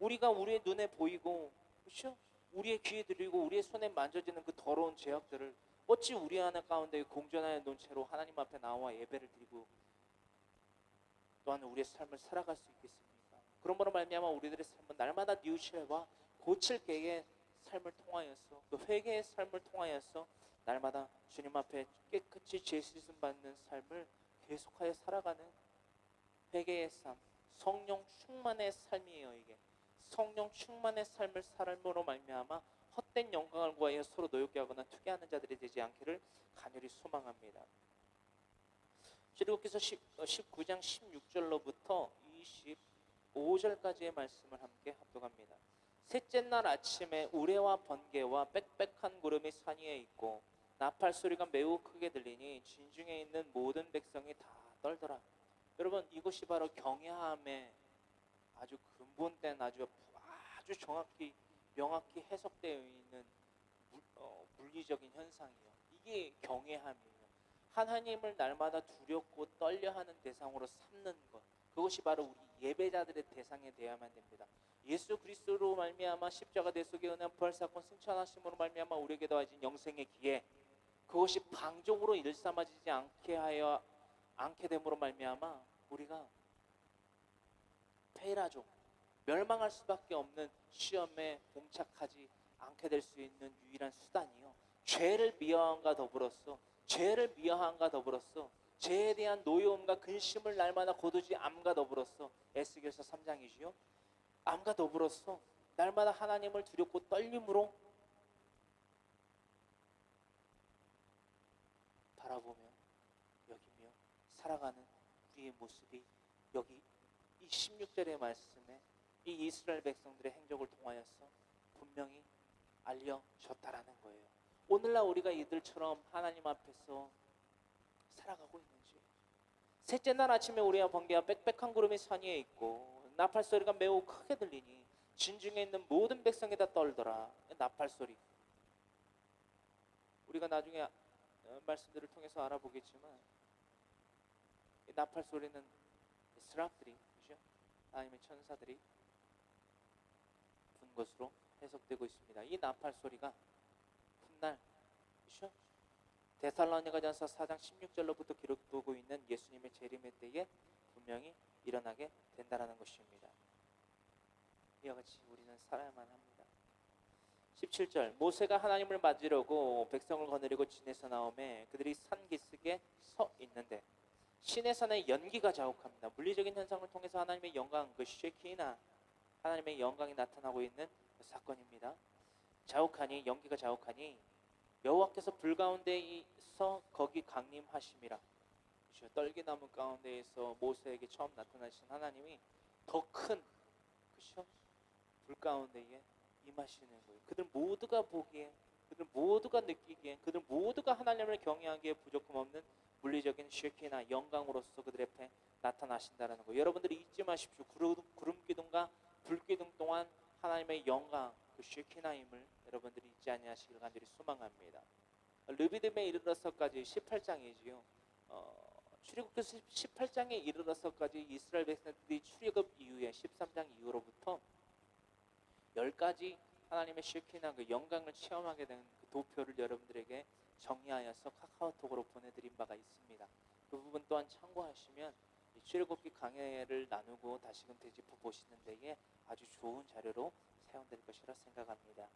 우리가 우리의 눈에 보이고 그렇죠? 우리의 귀에 들리고 우리의 손에 만져지는 그 더러운 죄악들을 어찌 우리 안에 가운데 공전하여 놓은 채로 하나님 앞에 나와 예배를 드리고 또한 우리의 삶을 살아갈 수 있겠습니까? 그러므로 말미암아 우리들의 삶은 날마다 뉘우쳐와 고칠 계에 삶을 통하여서 그 회개의 삶을 통하여서 날마다 주님 앞에 깨끗이 죄 씻음 받는 삶을 계속하여 살아가는 회개의 삶, 성령 충만의 삶이에요. 이게 성령 충만의 삶을 삶으로 말미암아 헛된 영광을 구하여 서로 노엽게 하거나 투기하는 자들이 되지 않기를 간절히 소망합니다. 출애굽기서 19장 16절로부터 25절까지의 말씀을 함께 합독합니다. 셋째 날 아침에 우레와 번개와 빽빽한 구름이 산 위에 있고 나팔 소리가 매우 크게 들리니 진중에 있는 모든 백성이 다 떨더라. 여러분, 이것이 바로 경외함의 아주 근본된 아주 정확히 명확히 해석되어 있는 물리적인 현상이에요. 이게 경외함이에요. 하나님을 날마다 두렵고 떨려하는 대상으로 삼는 것, 그것이 바로 우리 예배자들의 대상이 되어야만 됩니다. 예수 그리스도로 말미암아 십자가 내 속에 은혜한 부활사건 승천하심으로 말미암아 우리에게 더하신 영생의 기회, 그것이 방종으로 일삼아지지 않게 됨으로 말미암아 우리가 페이라종, 멸망할 수밖에 없는 시험에 봉착하지 않게 될 수 있는 유일한 수단이요, 죄를 미워함과 더불어서 죄에 대한 노여움과 근심을 날마다 거두지 암과 더불어서 에스겔서 3장이지요. 암과 더불어서 날마다 하나님을 두렵고 떨림으로 바라보며 여기며 살아가는 우리의 모습이 여기 이 16절의 말씀에 이 이스라엘 백성들의 행적을 통하여서 분명히 알려졌다라는 거예요. 오늘날 우리가 이들처럼 하나님 앞에서 살아가고 있는지. 셋째 날 아침에 우리와 번개와 빽빽한 구름이 산 위에 있고 나팔 소리가 매우 크게 들리니 진중에 있는 모든 백성이 다 떨더라. 나팔 소리, 우리가 나중에 말씀들을 통해서 알아보겠지만 이 나팔 소리는 스랍들이, 그죠? 하나님의 천사들이 분 것으로 해석되고 있습니다. 이 나팔 소리가 훗날, 그죠? 데살로니가전서 4장 16절로부터 기록되고 있는 예수님의 재림의 때에 분명히 일어나게 된다라는 것입니다. 이와 같이 우리는 살아야만 합니다. 17절, 모세가 하나님을 맞으려고 백성을 거느리고 진에서 나오매 그들이 산 기슭에 서 있는데 신의 산에 연기가 자욱합니다. 물리적인 현상을 통해서 하나님의 영광, 그 쉐키나, 하나님의 영광이 나타나고 있는 그 사건입니다. 연기가 자욱하니 여호와께서 불 가운데서 거기 강림하심이라. 그렇죠? 떨기나무 가운데에서 모세에게 처음 나타나신 하나님이 더 큰, 그렇죠? 불 가운데에 임하시는 거예요. 그들 모두가 보기에, 그들 모두가 느끼기에, 그들 모두가 하나님을 경외하기에 부족함 없는 물리적인 쉐키나 영광으로서 그들 앞에 나타나신다는 거예요. 여러분들이 잊지 마십시오. 구름 기둥과 불 기둥 동안 하나님의 영광, 그 쉐키나임을 여러분들이 잊지 아니하시길 간절히 소망합니다. 르비딤에 이르러서까지 18장이지요. 출애굽기서 18장에 이르러서까지 이스라엘 백성들이 출애굽 이후에 13장 이후로부터 10가지 하나님의 쉐키나 그 영광을 체험하게 된 그 도표를 여러분들에게 정리하여서 카카오톡으로 보내드린 바가 있습니다. 그 부분 또한 참고하시면 출애굽기 강해를 나누고 다시금 되짚어 보시는 데에 아주 좋은 자료로 사용될 것이라 생각합니다.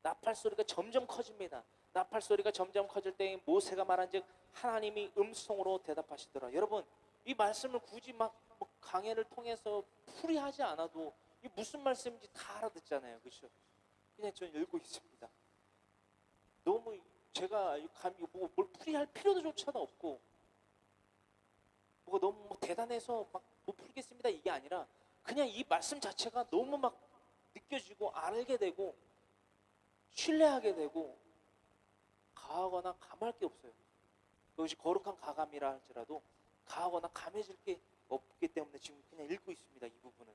나팔 소리가 점점 커집니다. 나팔 소리가 점점 커질 때 모세가 말한즉 하나님이 음성으로 대답하시더라. 여러분, 이 말씀을 굳이 뭐 강해를 통해서 풀이하지 않아도 이 무슨 말씀인지 다 알아듣잖아요, 그렇죠? 그냥 저는 읽고 있습니다. 너무 제가 감히 뭘 풀이할 필요조차도 없고, 뭐가 너무 대단해서 막 못 풀겠습니다 이게 아니라 그냥 이 말씀 자체가 너무 막 느껴지고 알게 되고 신뢰하게 되고 가하거나 감할 게 없어요. 그것이 거룩한 가감이라 할지라도 가하거나 감해질 게 없기 때문에 지금 그냥 읽고 있습니다. 이 부분은.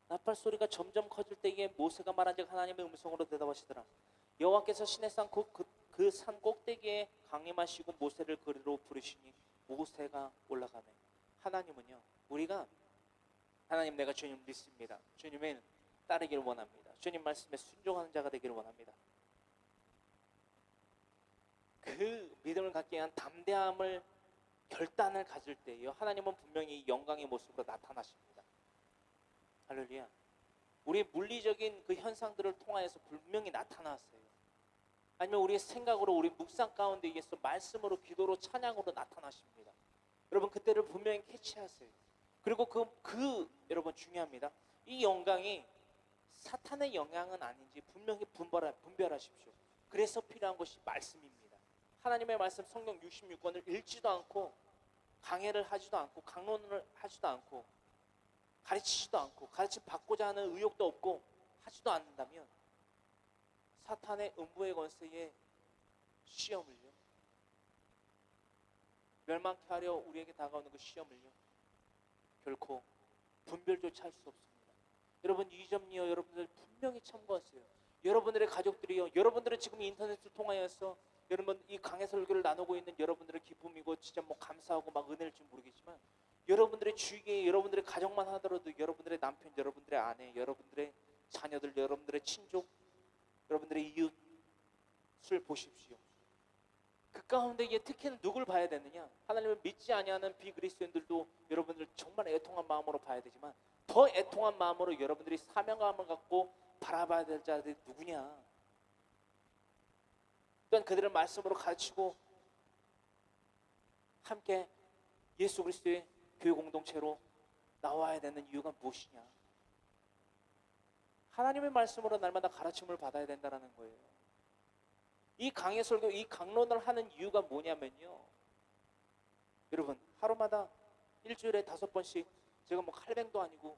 나팔 소리가 점점 커질 때에 모세가 말한즉 하나님의 음성으로 대답하시더라. 여호와께서 시내 산 그 산 꼭대기에 강림하시고 모세를 그리로 부르시니 모세가 올라가매. 하나님은요, 우리가 하나님, 내가 주님 믿습니다. 주님을 따르기를 원합니다. 주님 말씀에 순종하는 자가 되기를 원합니다. 그 믿음을 갖기 위한 담대함을 결단을 가질 때예요. 하나님은 분명히 영광의 모습으로 나타나십니다. 할렐루야. 우리의 물리적인 그 현상들을 통하여서 분명히 나타났어요. 아니면 우리의 생각으로, 우리 묵상 가운데 의해서 말씀으로, 기도로, 찬양으로 나타나십니다. 여러분 그때를 분명히 캐치하세요. 그리고 여러분 중요합니다. 이 영광이 사탄의 영향은 아닌지 분명히 분별하십시오. 그래서 필요한 것이 말씀입니다. 하나님의 말씀 성경 66권을 읽지도 않고 강해를 하지도 않고 강론을 하지도 않고 가르치지도 않고 가르침 받고자 하는 의욕도 없고 하지도 않는다면 사탄의 음부의 권세에 시험을요, 멸망케 하려 우리에게 다가오는 그 시험을요, 결코 분별조차 할 수 없습니다. 여러분 이 점이요, 여러분들 분명히 참고하세요. 여러분들의 가족들이요, 여러분들은 지금 인터넷을 통하여서 여러분 이 강해 설교를 나누고 있는 여러분들의 기쁨이고 진짜 뭐 감사하고 막 은혜일 줄 모르겠지만, 여러분들의 주위에 여러분들의 가정만 하더라도 여러분들의 남편, 여러분들의 아내, 여러분들의 자녀들, 여러분들의 친족, 여러분들의 이웃을 보십시오. 그 가운데 특히는 누굴 봐야 되느냐? 하나님을 믿지 아니하는 비그리스도인들도 여러분들 정말 애통한 마음으로 봐야 되지만, 더 애통한 마음으로 여러분들이 사명감을 갖고 바라봐야 될 자들이 누구냐? 또한 그들을 말씀으로 가르치고 함께 예수 그리스도의 교회 공동체로 나와야 되는 이유가 무엇이냐? 하나님의 말씀으로 날마다 가르침을 받아야 된다는 거예요. 이 강의 설교, 이 강론을 하는 이유가 뭐냐면요, 여러분 하루마다 일주일에 5번씩, 제가 뭐 칼뱅도 아니고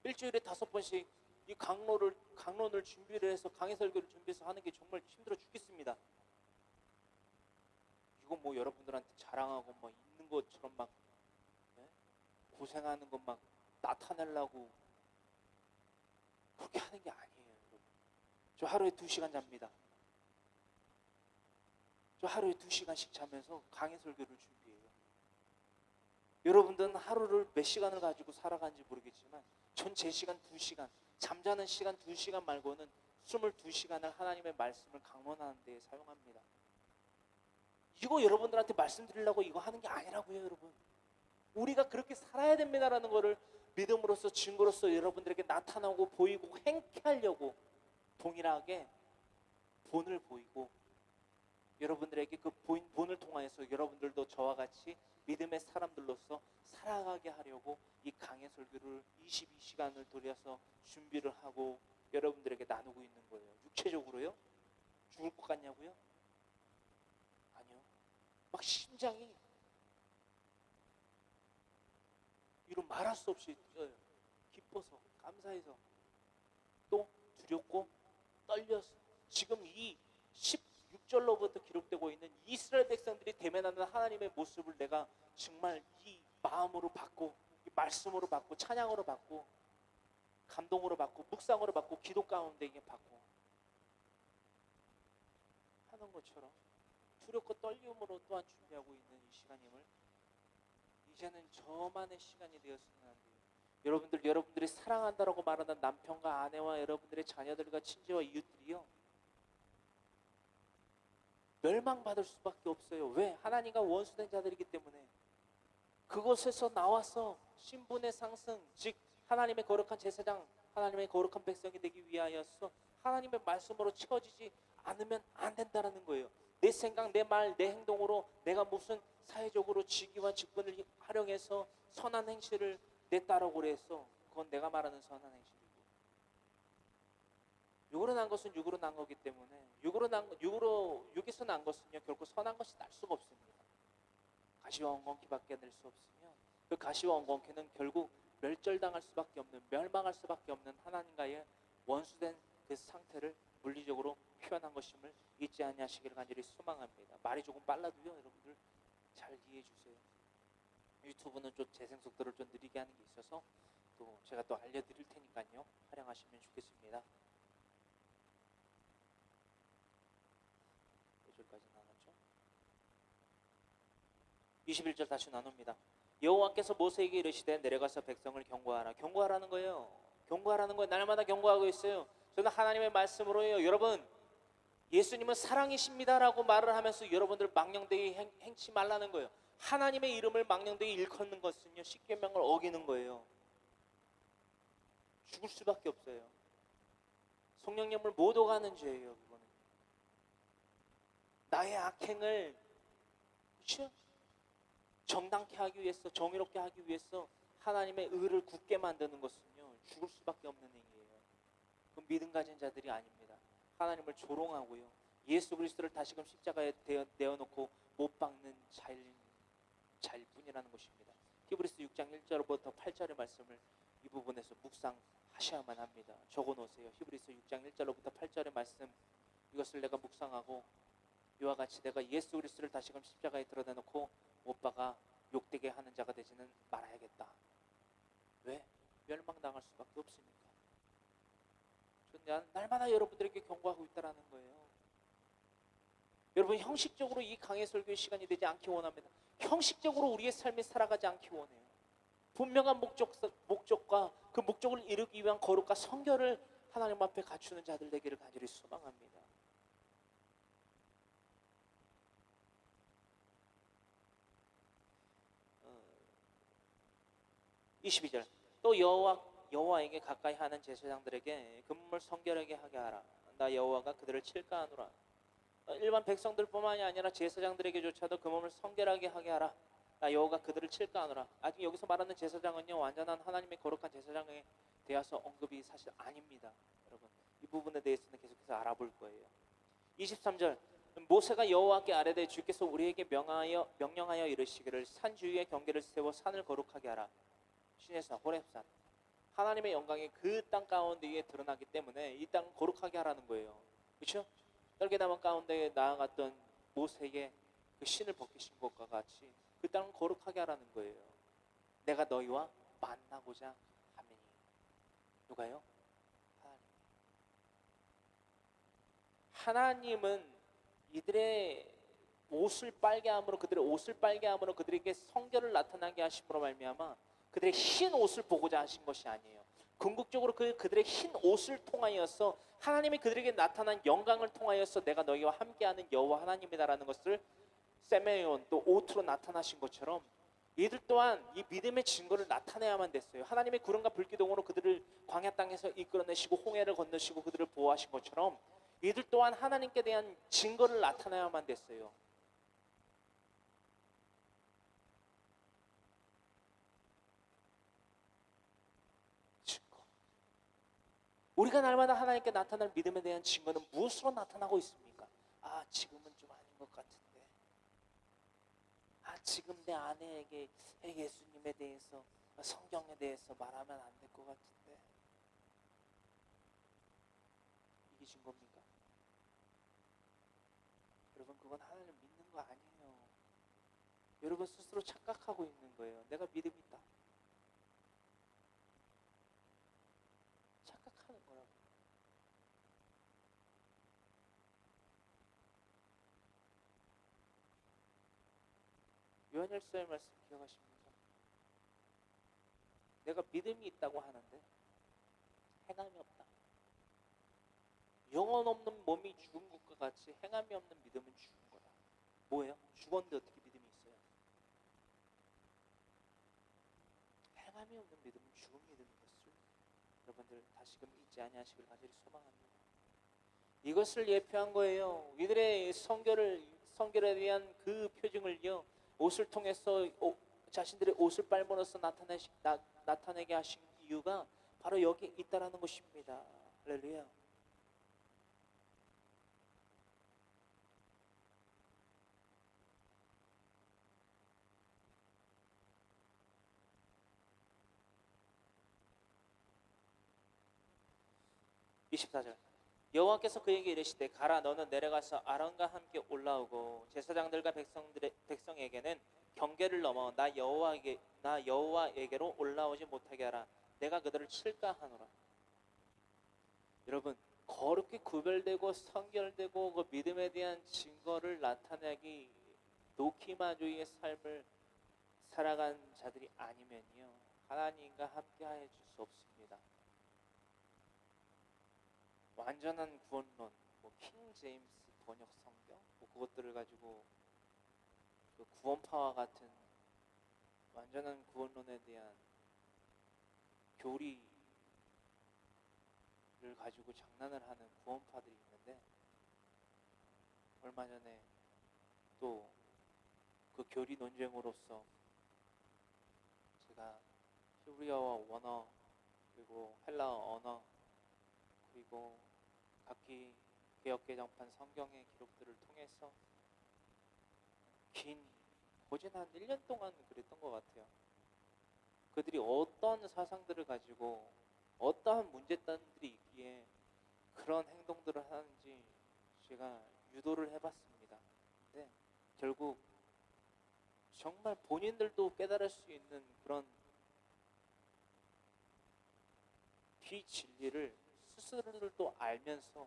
일주일에 5번씩 이 강론을 준비를 해서 강의 설교를 준비해서 하는 게 정말 힘들어 죽겠습니다. 이거 뭐 여러분들한테 자랑하고 막 있는 것처럼 막 고생하는 것 막 나타내려고 그렇게 하는 게 아니에요. 여러분. 저 하루에 2시간 잡니다. 저 하루에 2시간씩 자면서 강의 설교를 준비해요. 여러분들은 하루를 몇 시간을 가지고 살아가는지 모르겠지만 전 제 시간 2시간, 잠자는 시간 2시간 말고는 22시간을 하나님의 말씀을 강론하는 데에 사용합니다. 이거 여러분들한테 말씀드리려고 이거 하는 게 아니라고요. 여러분 우리가 그렇게 살아야 됩니다라는 거를 믿음으로써, 증거로서 여러분들에게 나타나고 보이고 행케하려고 동일하게 본을 보이고, 여러분들에게 그 보인 본을 통하여서 여러분들도 저와 같이 믿음의 사람들로서 살아가게 하려고 이 강의 설교를 22시간을 들여서 준비를 하고 여러분들에게 나누고 있는 거예요. 육체적으로요? 죽을 것 같냐고요? 아니요. 막 심장이 이루 말할 수 없이 뛰어요. 기뻐서, 감사해서, 또 두렵고 떨려서. 지금 이 16절로부터 기록되고 있는 이스라엘 백성들이 대면하는 하나님의 모습을 내가 정말 이 마음으로 받고, 이 말씀으로 받고, 찬양으로 받고, 감동으로 받고, 묵상으로 받고, 기도 가운데 이게 받고 하는 것처럼 두렵고 떨림으로 또한 준비하고 있는 이 시간임을, 이제는 저만의 시간이 되었으면 안 돼요. 여러분들이 사랑한다라고 말하는 남편과 아내와 여러분들의 자녀들과 친지와 이웃들이요, 멸망받을 수밖에 없어요. 왜? 하나님과 원수된 자들이기 때문에. 그곳에서 나와서 신분의 상승, 즉 하나님의 거룩한 제사장, 하나님의 거룩한 백성이 되기 위하여서 하나님의 말씀으로 채워지지 않으면 안 된다는 거예요. 내 생각, 내 말, 내 행동으로 내가 무슨 사회적으로 직위와 직분을 활용해서 선한 행실을 내 따르고 그래서 그건 내가 말하는 선한 행실이고, 육으로 난 것은 육으로 난 거기 때문에 육에서 난 것은요 결코 선한 것이 날 수가 없습니다. 가시와 엉겅퀴밖에 낼 수 없으면 그 가시와 엉겅퀴는 결국 멸절당할 수밖에 없는, 멸망할 수밖에 없는 하나님과의 원수된 그 상태를 물리적으로 표현한 것임을 잊지 아니하시기를 간절히 소망합니다. 말이 조금 빨라도요 여러분들 잘 이해해 주세요. 유튜브는 좀 재생 속도를 좀 느리게 하는 게 있어서 또 제가 또 알려드릴 테니까요 활용하시면 좋겠습니다. 5절까지 나눴죠? 21절 다시 나눕니다. 여호와께서 모세에게 이르시되 내려가서 백성을 경고하라. 경고하라는 거예요. 경고하라는 거예요. 날마다 경고하고 있어요. 저는 하나님의 말씀으로요. 여러분 예수님은 사랑이십니다라고 말을 하면서 여러분들 망령되이 행치 말라는 거예요. 하나님의 이름을 망령되이 일컫는 것은요, 십계명을 어기는 거예요. 죽을 수밖에 없어요. 성령님을 못 오가는 죄예요. 그거는 나의 악행을, 그렇죠? 정당케 하기 위해서, 정의롭게 하기 위해서 하나님의 의를 굳게 만드는 것은요, 죽을 수밖에 없는 행위예요. 그건 믿음 가진 자들이 아닙니다. 하나님을 조롱하고요, 예수 그리스도를 다시금 십자가에 내어놓고 못 박는 자일 뿐이라는 것입니다. 히브리서 6장 1절부터 8절의 말씀을 이 부분에서 묵상하셔야만 합니다. 적어놓으세요. 히브리서 6장 1절부터 8절의 말씀, 이것을 내가 묵상하고 이와 같이 내가 예수 그리스도를 다시금 십자가에 드러내놓고 못 박아 욕되게 하는 자가 되지는 말아야겠다. 왜? 멸망당할 수밖에 없으니까. 저는 날마다 여러분들에게 경고하고 있다는 거예요. 여러분, 형식적으로 이 강해 설교의 시간이 되지 않기 원합니다. 형식적으로 우리의 삶이 살아가지 않기 원해요. 분명한 목적과 그 목적을 이루기 위한 거룩과 성결을 하나님 앞에 갖추는 자들 되기를 간절히 소망합니다. 22절, 또 여호와에게 가까이 하는 제사장들에게 금물 성결하게 하게 하라. 나 여호와가 그들을 칠까 하노라. 일반 백성들뿐만이 아니라 제사장들에게조차도 금음을 성결하게 하게 하라. 나 여호와가 그들을 칠까 하노라. 아직 여기서 말하는 제사장은요, 완전한 하나님의 거룩한 제사장에 대해서 언급이 사실 아닙니다. 여러분, 이 부분에 대해서는 계속해서 알아볼 거예요. 23절, 모세가 여호와께 아뢰되 주께서 우리에게 명령하여 이르시기를 산 주위에 경계를 세워 산을 거룩하게 하라. 시내산 호렙산, 하나님의 영광이 그 땅 가운데에 드러나기 때문에 이 땅 거룩하게 하라는 거예요. 그렇죠? 떨게나무 가운데에 나아갔던 모세의 그 신을 벗기신 것과 같이 그 땅을 거룩하게 하라는 거예요. 내가 너희와 만나고자 하매니. 누가요? 하나님은 이들의 옷을 빨게 함으로, 그들의 옷을 빨게 함으로 그들에게 성결을 나타나게 하심으로 말미암아 그들의 흰 옷을 보고자 하신 것이 아니에요. 궁극적으로 그들의 흰 옷을 통하여서 하나님이 그들에게 나타난 영광을 통하여서 내가 너희와 함께하는 여호와 하나님이다라는 것을 세메온 또 옷으로 나타나신 것처럼 이들 또한 이 믿음의 증거를 나타내야만 됐어요. 하나님의 구름과 불기둥으로 그들을 광야 땅에서 이끌어내시고 홍해를 건너시고 그들을 보호하신 것처럼 이들 또한 하나님께 대한 증거를 나타내야만 됐어요. 우리가 날마다 하나님께 나타날 믿음에 대한 증거는 무엇으로 나타나고 있습니까? 아, 지금은 좀 아닌 것 같은데. 아, 지금 내 아내에게 예수님에 대해서, 성경에 대해서 말하면 안 될 것 같은데. 이게 증거입니까? 여러분, 그건 하나님을 믿는 거 아니에요. 여러분 스스로 착각하고 있는 거예요. 내가 믿음이 있다. 착각하는 거라고. 요한일서의 말씀 기억하십니까? 내가 믿음이 있다고 하는데 행함이 없다. 영혼 없는 몸이 죽은 것과 같이 행함이 없는 믿음은 죽은 거다. 뭐예요? 죽었는데 어떻게 믿음이 있어요? 행함이 없는 믿음은 죽은 믿음인 것을 여러분들 다시금 잊지 아니하시길 간절히 소망합니다. 이것을 예표한 거예요. 이들의 성결에 대한 그 표징을요, 옷을 통해서 자신들의 옷을 빨므로써 나타내게 하신 이유가 바로 여기 있다라는 것입니다. 할렐루야. (24절) 여호와께서 그에게 이르시되 가라, 너는 내려가서 아론과 함께 올라오고 제사장들과 백성에게는 경계를 넘어 나 여호와에게로 올라오지 못하게 하라. 내가 그들을 칠까 하노라. 여러분, 거룩히 구별되고 성결되고 그 믿음에 대한 증거를 나타내기 노키마주의 삶을 살아간 자들이 아니면요, 하나님과 함께하여 줄 수 없습니다. 완전한 구원론, 뭐 킹 제임스 번역 성경 뭐 그것들을 가지고 그 구원파와 같은 완전한 구원론에 대한 교리를 가지고 장난을 하는 구원파들이 있는데, 얼마 전에 또 그 교리 논쟁으로서 제가 히브리어와 원어, 그리고 헬라어 언어, 그리고 각기 개역개정판 성경의 기록들을 통해서 긴 거진 한 1년 동안 그랬던 것 같아요. 그들이 어떤 사상들을 가지고 어떠한 문제점들이 있기에 그런 행동들을 하는지 제가 유도를 해봤습니다. 근데 결국 정말 본인들도 깨달을 수 있는 그런 비진리를 스스로들도 알면서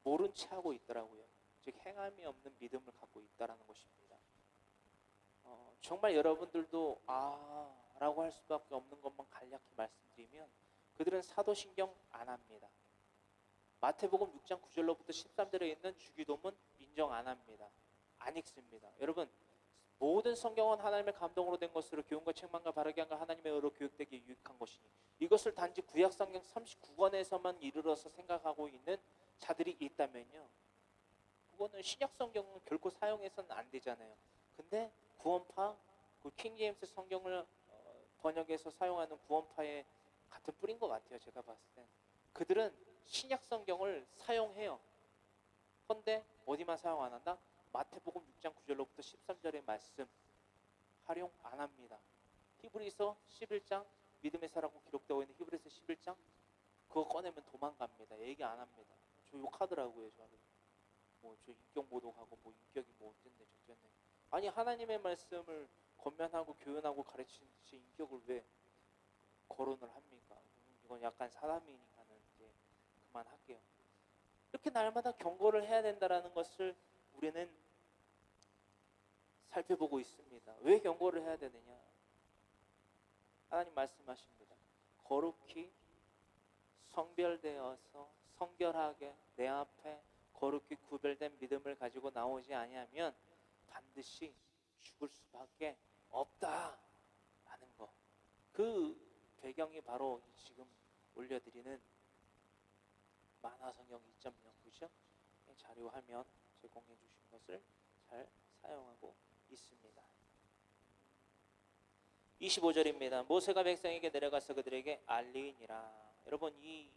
모른 채 하고 있더라고요. 즉 행함이 없는 믿음을 갖고 있다라는 것입니다. 정말 여러분들도 라고 할 수밖에 없는 것만 간략히 말씀드리면, 그들은 사도신경 안 합니다. 마태복음 6장 9절로부터 13절에 있는 주기도문 인정 안 합니다. 안 읽습니다. 여러분, 모든 성경은 하나님의 감동으로 된 것으로 교훈과 책망과 바르게 한과 하나님의 의로 교육되기에 유익한 것이니 이것을 단지 구약성경 39권에서만 이르러서 생각하고 있는 자들이 있다면요, 그거는 신약성경은 결코 사용해서는 안 되잖아요. 근데 구원파, 그 킹제임스 성경을 번역해서 사용하는 구원파의 같은 뿌리인 것 같아요. 제가 봤을 땐 그들은 신약성경을 사용해요. 그런데 어디만 사용 안 한다? 마태복음 6장 9절로부터 13절의 말씀 활용 안 합니다. 히브리서 11장, 믿음의 사라고 기록되어 있는 히브리서 11장 그거 꺼내면 도망갑니다. 얘기 안 합니다. 저 욕하더라고요. 저는 저 인격 모독하고 인격이 어쨌네 저쨌네. 아니, 하나님의 말씀을 권면하고 교훈하고 가르치는 제 인격을 왜 거론을 합니까? 이건 약간 사람이니까는 이제 그만할게요. 이렇게 날마다 경고를 해야 된다라는 것을 우리는 살펴보고 있습니다. 왜 경고를 해야 되느냐? 하나님 말씀하십니다. 거룩히 성별되어서 성결하게 내 앞에 거룩히 구별된 믿음을 가지고 나오지 아니하면 반드시 죽을 수밖에 없다라는 거. 그 배경이 바로 지금 올려드리는 만화성경 2.0, 그죠? 자료 화면 제공해 주신 것을 잘 사용하고 있습니다. 25절입니다. 모세가 백성에게 내려가서 그들에게 알리니라. 여러분, 이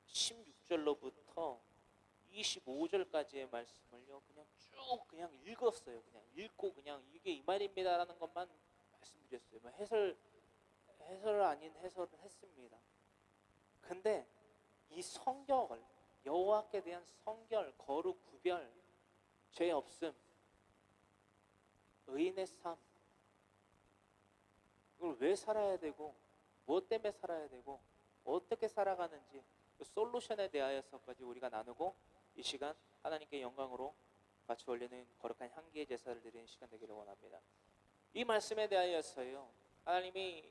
16절로부터 25절까지의 말씀을요, 그냥 쭉 그냥 읽었어요. 그냥 읽고 그냥 이게 이 말입니다라는 것만 말씀드렸어요. 해설 아닌 해설을 했습니다. 근데 이 성결, 여호와께 대한 성결, 거룩, 구별, 죄 없음, 의인의 삶, 이걸 왜 살아야 되고 무엇 때문에 살아야 되고 어떻게 살아가는지 그 솔루션에 대하여서까지 우리가 나누고, 이 시간 하나님께 영광으로 같이 올리는 거룩한 향기의 제사를 드리는 시간 되기를 원합니다. 이 말씀에 대하여서요, 하나님이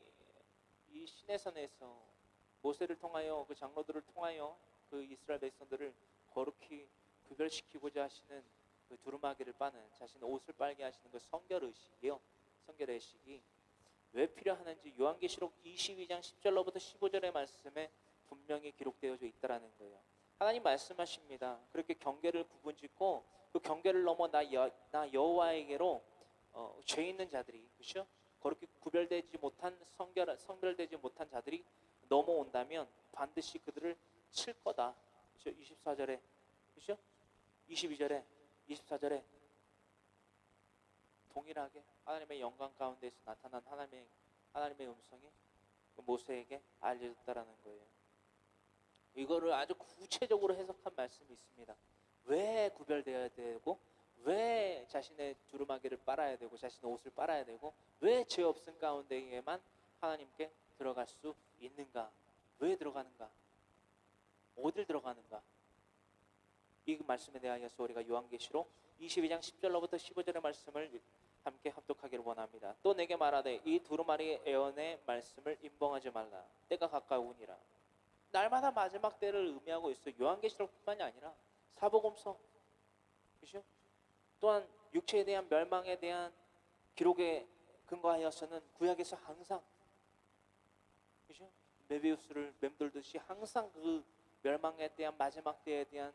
이 시내산에서 모세를 통하여 그 장로들을 통하여 그 이스라엘 백성들을 거룩히 구별시키고자 하시는 그 두루마기를 빠는, 자신의 옷을 빨게 하시는 그 성결의식이요, 성결의식이 왜 필요하는지 요한계시록 22장 10절로부터 15절의 말씀에 분명히 기록되어져 있다라는 거예요. 하나님 말씀하십니다. 그렇게 경계를 구분짓고 그 경계를 넘어 나 여호와에게로 죄 있는 자들이, 그렇죠? 거룩히 구별되지 못한 성별되지 못한 자들이 넘어온다면 반드시 그들을 칠 거다. 그렇죠? 24절에, 그렇죠? 22절에, 24절에 동일하게 하나님의 영광 가운데서 나타난 하나님의 음성이 모세에게 알려졌다라는 거예요. 이거를 아주 구체적으로 해석한 말씀이 있습니다. 왜 구별되어야 되고, 왜 자신의 두루마기를 빨아야 되고, 자신의 옷을 빨아야 되고, 왜 죄 없음 가운데에만 하나님께 들어갈 수 있는가? 왜 들어가는가? 어딜 들어가는가? 이 말씀에 대하여서 우리가 요한계시록 22장 10절로부터 15절의 말씀을 함께 합독하기를 원합니다. 또 내게 말하되 이 두루마리 애언의 말씀을 임봉하지 말라. 때가 가까우니라. 날마다 마지막 때를 의미하고 있어요. 요한계시록뿐만이 아니라 사복음서, 그죠? 또한 육체에 대한 멸망에 대한 기록에 근거하여서는 구약에서 항상, 그죠? 메비우스를 맴돌듯이 항상 그 멸망에 대한 마지막 때에 대한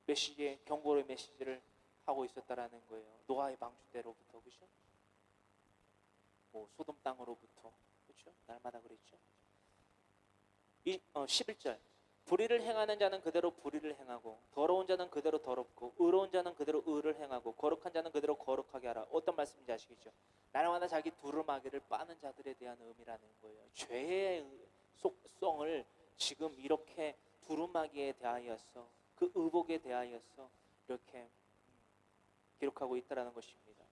메시지의 경고의 메시지를 하고 있었다라는 거예요. 노아의 방주 때로부터, 그죠? 뭐 소돔 땅으로부터, 그죠? 날마다 그랬죠. 11절, 불의를 행하는 자는 그대로 불의를 행하고 더러운 자는 그대로 더럽고 의로운 자는 그대로 의를 행하고 거룩한 자는 그대로 거룩하게 하라. 어떤 말씀인지 아시겠죠? 날마다 자기 두루마기를 빠는 자들에 대한 의미라는 거예요. 죄의 속성을 지금 이렇게 두루마기에 대하여서, 그 의복에 대하여서 이렇게 기록하고 있다라는 것입니다.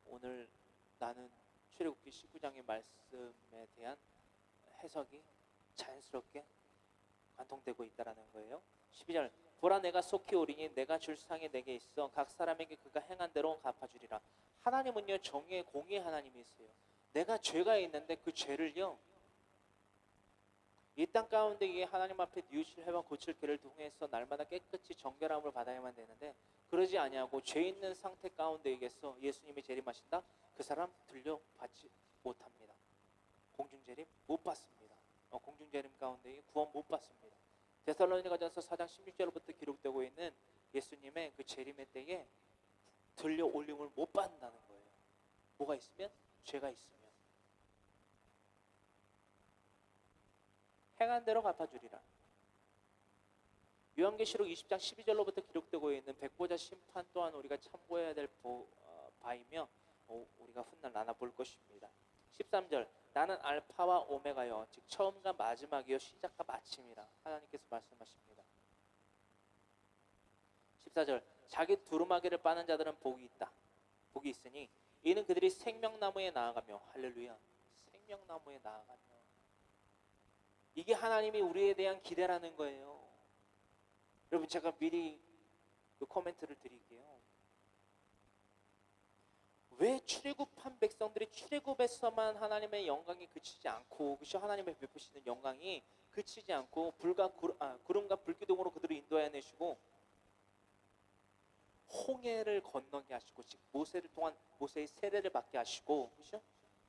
오늘 나는 출애굽기 19장의 말씀에 대한 해석이 자연스럽게 관통되고 있다라는 거예요. 12절, 보라 내가 속히 오리니 내가 줄 상이 내게 있어 각 사람에게 그가 행한 대로 갚아주리라. 하나님은요, 정의의 공의의 하나님이세요. 내가 죄가 있는데 그 죄를요, 이 땅 가운데 하나님 앞에 뉘우칠 해와 고칠 길을 통해서 날마다 깨끗이 정결함을 받아야만 되는데, 그러지 아니하고 죄 있는 상태 가운데에게서 예수님이 재림하신다? 그 사람 들려받지 못합니다. 공중재림 못 받습니다. 공중재림 가운데 구원 못 받습니다. 데살로니가전서 4장 16절부터 기록되고 있는 예수님의 그 재림의 때에 들려 올림을 못 받는다는 거예요. 뭐가 있으면? 죄가 있으면. 행한 대로 갚아주리라. 요한계시록 20장 12절로부터 기록되고 있는 백보자 심판 또한 우리가 참고해야 될 바이며 우리가 훗날 나눠볼 것입니다. 13절, 나는 알파와 오메가여 즉 처음과 마지막이요 시작과 마침이라. 하나님께서 말씀하십니다. 14절, 자기 두루마기를 빠는 자들은 복이 있다. 복이 있으니 이는 그들이 생명나무에 나아가며, 할렐루야, 생명나무에 나아가며, 이게 하나님이 우리에 대한 기대라는 거예요. 여러분, 제가 미리 그 코멘트를 드릴게요. 왜 출애굽한 백성들이 출애굽에서만 하나님의 영광이 그치지 않고, 그죠? 하나님의 베푸시는 영광이 그치지 않고 구름과 불기둥으로 그들을 인도해내시고 홍해를 건너게 하시고, 즉 모세를 통한 모세의 세례를 받게 하시고, 그죠?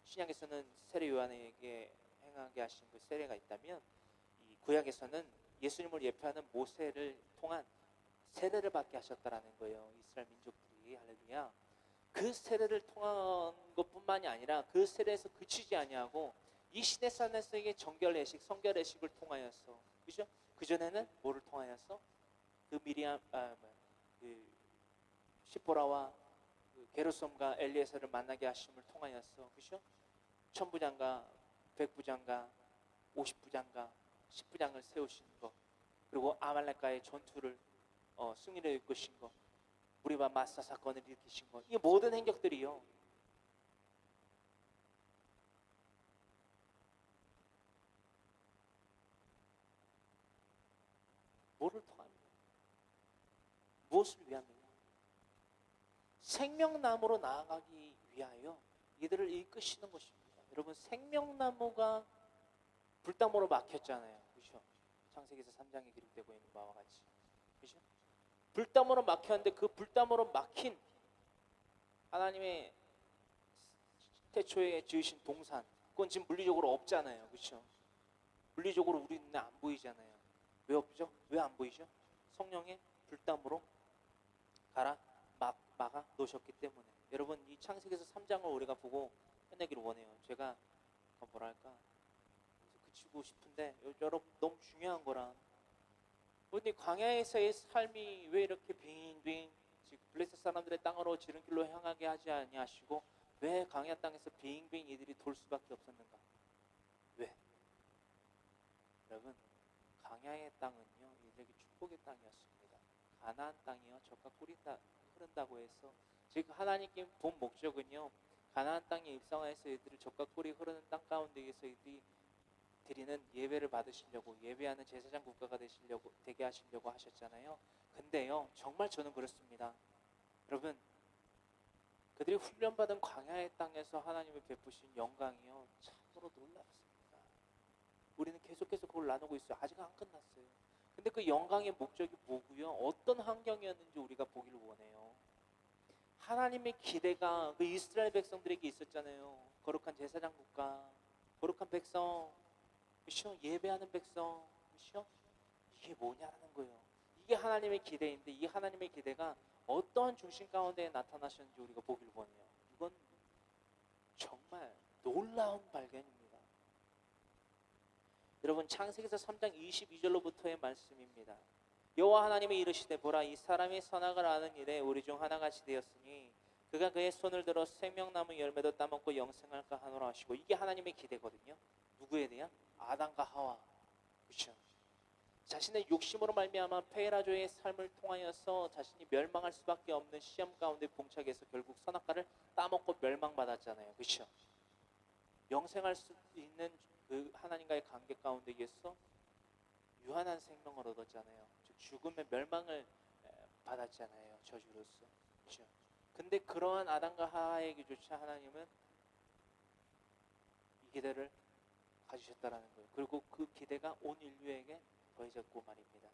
신약에서는 세례 요한에게 행하게 하신 그 세례가 있다면, 이 구약에서는 예수님을 예표하는 모세를 통한 세례를 받게 하셨다라는 거예요. 이스라엘 민족들이. 할렐루야. 그 세례를 통한 것뿐만이 아니라 그 세례에서 그치지 아니하고 이 시내산에서의 정결례식, 성결례식을 통하여서, 그죠? 그 전에는 뭐를 통하여서? 그 미리암, 그 시보라와 그 게르솜과 엘리에셀을 만나게 하심을 통하여서, 그죠? 천부장과 백부장과 50부장과 10부장을 세우신 것, 그리고 아말렉과의 전투를 승리를 이끄신 것, 무리바 마사 사건을 일으키신 것, 이 모든 행적들이요, 뭐를 통합니까? 무엇을 위함이냐? 생명나무로 나아가기 위하여 이들을 이끄시는 것입니다. 여러분, 생명나무가 불담으로 막혔잖아요. 그렇죠? 창세기서 3장에 기록되고 있는 바와 같이. 그렇죠? 불담으로 막혔는데 그 불담으로 막힌 하나님의 태초에 지으신 동산, 그건 지금 물리적으로 없잖아요. 그렇죠? 물리적으로 우리 눈에 안 보이잖아요. 왜 없죠? 왜 안 보이죠? 성령의 불담으로 막아 놓으셨기 때문에. 여러분, 이 창세기서 3장을 우리가 보고 끝내기를 원해요. 제가 뭐랄까 그치고 싶은데, 여러분, 너무 중요한 거라. 근데 광야에서의 삶이 왜 이렇게 빙빙, 즉 블레셋 사람들의 땅으로 지름길로 향하게 하지 아니하시고 왜 광야 땅에서 빙빙 이들이 돌 수밖에 없었는가? 왜? 여러분, 광야의 땅은요, 이들에게 축복의 땅이었습니다. 가나안 땅이요, 젖과 꿀이 흐른다고 해서, 즉 하나님께 본 목적은요, 가나안 땅에 입성하여서 이들을 젖과 꿀이 흐르는 땅 가운데에서 이들이 드리는 예배를 받으시려고, 예배하는 제사장 국가가 되게 하시려고 하셨잖아요. 근데요, 정말 저는 그렇습니다. 여러분, 그들이 훈련받은 광야의 땅에서 하나님이 베푸신 영광이요, 참으로 놀랍습니다. 나누고 있어요. 아직 안 끝났어요. 근데 그 영광의 목적이 뭐고요? 어떤 환경이었는지 우리가 보기를 원해요. 하나님의 기대가 그 이스라엘 백성들에게 있었잖아요. 거룩한 제사장 국가, 거룩한 백성, 그렇죠? 예배하는 백성, 그렇죠? 이게 뭐냐는 거예요. 이게 하나님의 기대인데 이 하나님의 기대가 어떠한 중심 가운데 나타나셨는지 우리가 보길 원해요. 이건 정말 놀라운 발견입니다. 여러분 창세기서 3장 22절로부터의 말씀입니다. 여호와 하나님이 이르시되 보라 이 사람이 선악을 아는 일에 우리 중 하나같이 되었으니 그가 그의 손을 들어 생명나무 열매도 따먹고 영생할까 하노라 하시고 이게 하나님의 기대거든요. 누구에 대한? 아담과 하와. 그렇죠? 자신의 욕심으로 말미암아 페라조의 삶을 통하여서 자신이 멸망할 수밖에 없는 시험 가운데 봉착해서 결국 선악과를 따먹고 멸망받았잖아요. 그렇죠? 영생할 수 있는 그 하나님과의 관계 가운데에서 유한한 생명을 얻었잖아요. 즉 죽음의 멸망을 받았잖아요. 저주로서. 그렇죠? 근데 그러한 아담과 하와에게조차 하나님은 이 기대를 가지셨다라는 거예요. 그리고 그 기대가 온 인류에게 더해졌고 말입니다.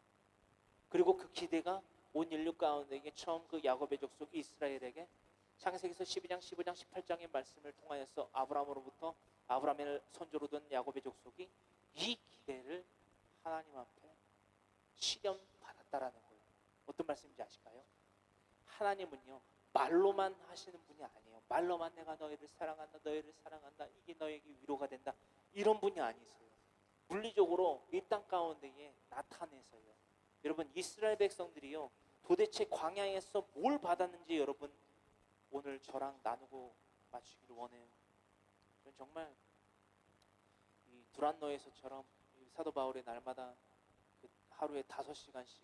그리고 그 기대가 온 인류 가운데에 처음 그 야곱의 족속 이스라엘에게 창세기서 12장, 15장, 18장의 말씀을 통하여서 아브라함으로부터 아브라함의 선조로 된 야곱의 족속이 이 기대를 하나님 앞에 실현받았다라는 거예요. 어떤 말씀인지 아실까요? 하나님은요 말로만 하시는 분이 아니에요. 말로만 내가 너희를 사랑한다, 너희를 사랑한다, 이게 너에게 위로가 된다, 이런 분이 아니세요. 물리적으로 이 땅 가운데에 나타내서요. 여러분 이스라엘 백성들이요 도대체 광야에서 뭘 받았는지 여러분 오늘 저랑 나누고 마치기를 원해요. 저는 정말 이 두란노에서처럼 사도 바울의 날마다 그 하루에 5시간씩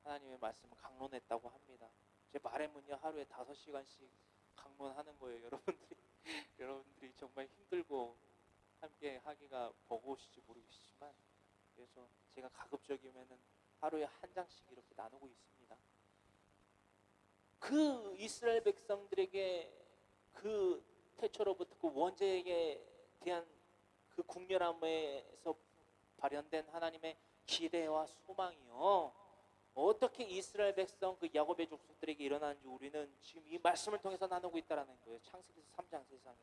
하나님의 말씀을 강론했다고 합니다. 제 말에는요 하루에 5시간씩 강론하는 거예요. 여러분들이 정말 힘들고 함께 하기가 버거우실지 모르겠지만 그래서 제가 가급적이면은 하루에 한 장씩 이렇게 나누고 있습니다. 그 이스라엘 백성들에게 그 태초로부터 그 원죄에 대한 그 국렬함에서 발현된 하나님의 기대와 소망이요 어떻게 이스라엘 백성 그 야곱의 족속들에게 일어나는지 우리는 지금 이 말씀을 통해서 나누고 있다라는 거예요. 창세기서 3장 세상에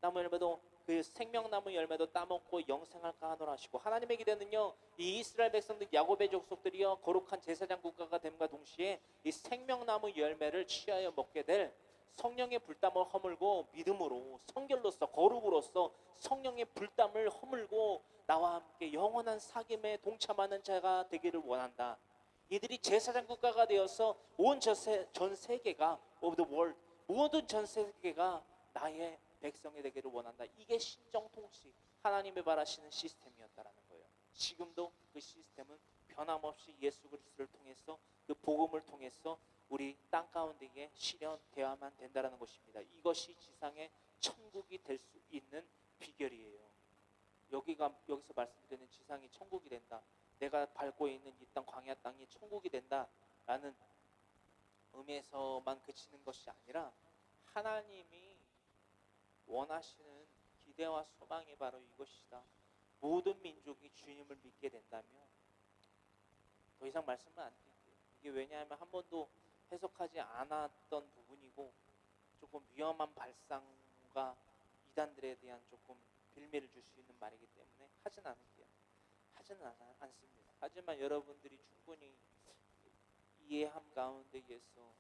나무 열매도 그 생명나무 열매도 따먹고 영생할까 하노라 하시고 하나님의 기대는요 이 이스라엘 백성들 야곱의 족속들이요 거룩한 제사장 국가가 됨과 동시에 이 생명나무 열매를 취하여 먹게 될 성령의 불담을 허물고 믿음으로 성결로서 거룩으로서 성령의 불담을 허물고 나와 함께 영원한 사귐에 동참하는 자가 되기를 원한다. 이들이 제사장 국가가 되어서 온 전 세계가 of the world 모든 전 세계가 나의 백성이 되기를 원한다. 이게 신정 통치 하나님의 바라시는 시스템이었다라는 거예요. 지금도 그 시스템은 변함없이 예수 그리스도를 통해서 그 복음을 통해서 우리 땅 가운데에 실현되어야만 된다라는 것입니다. 이것이 지상의 천국이 될 수 있는 비결이에요. 여기서 말씀드리는 지상이 천국이 된다. 내가 밟고 있는 이 땅 광야 땅이 천국이 된다라는 의미에서만 그치는 것이 아니라 하나님이 원하시는 기대와 소망이 바로 이것이다. 모든 민족이 주님을 믿게 된다면 더 이상 말씀은 안 드릴게요. 이게 왜냐하면 한 번도 해석하지 않았던 부분이고 조금 위험한 발상과 이단들에 대한 조금 빌미를 줄 수 있는 말이기 때문에 하진 않습니다. 하지만 여러분들이 충분히 이해함 가운데에서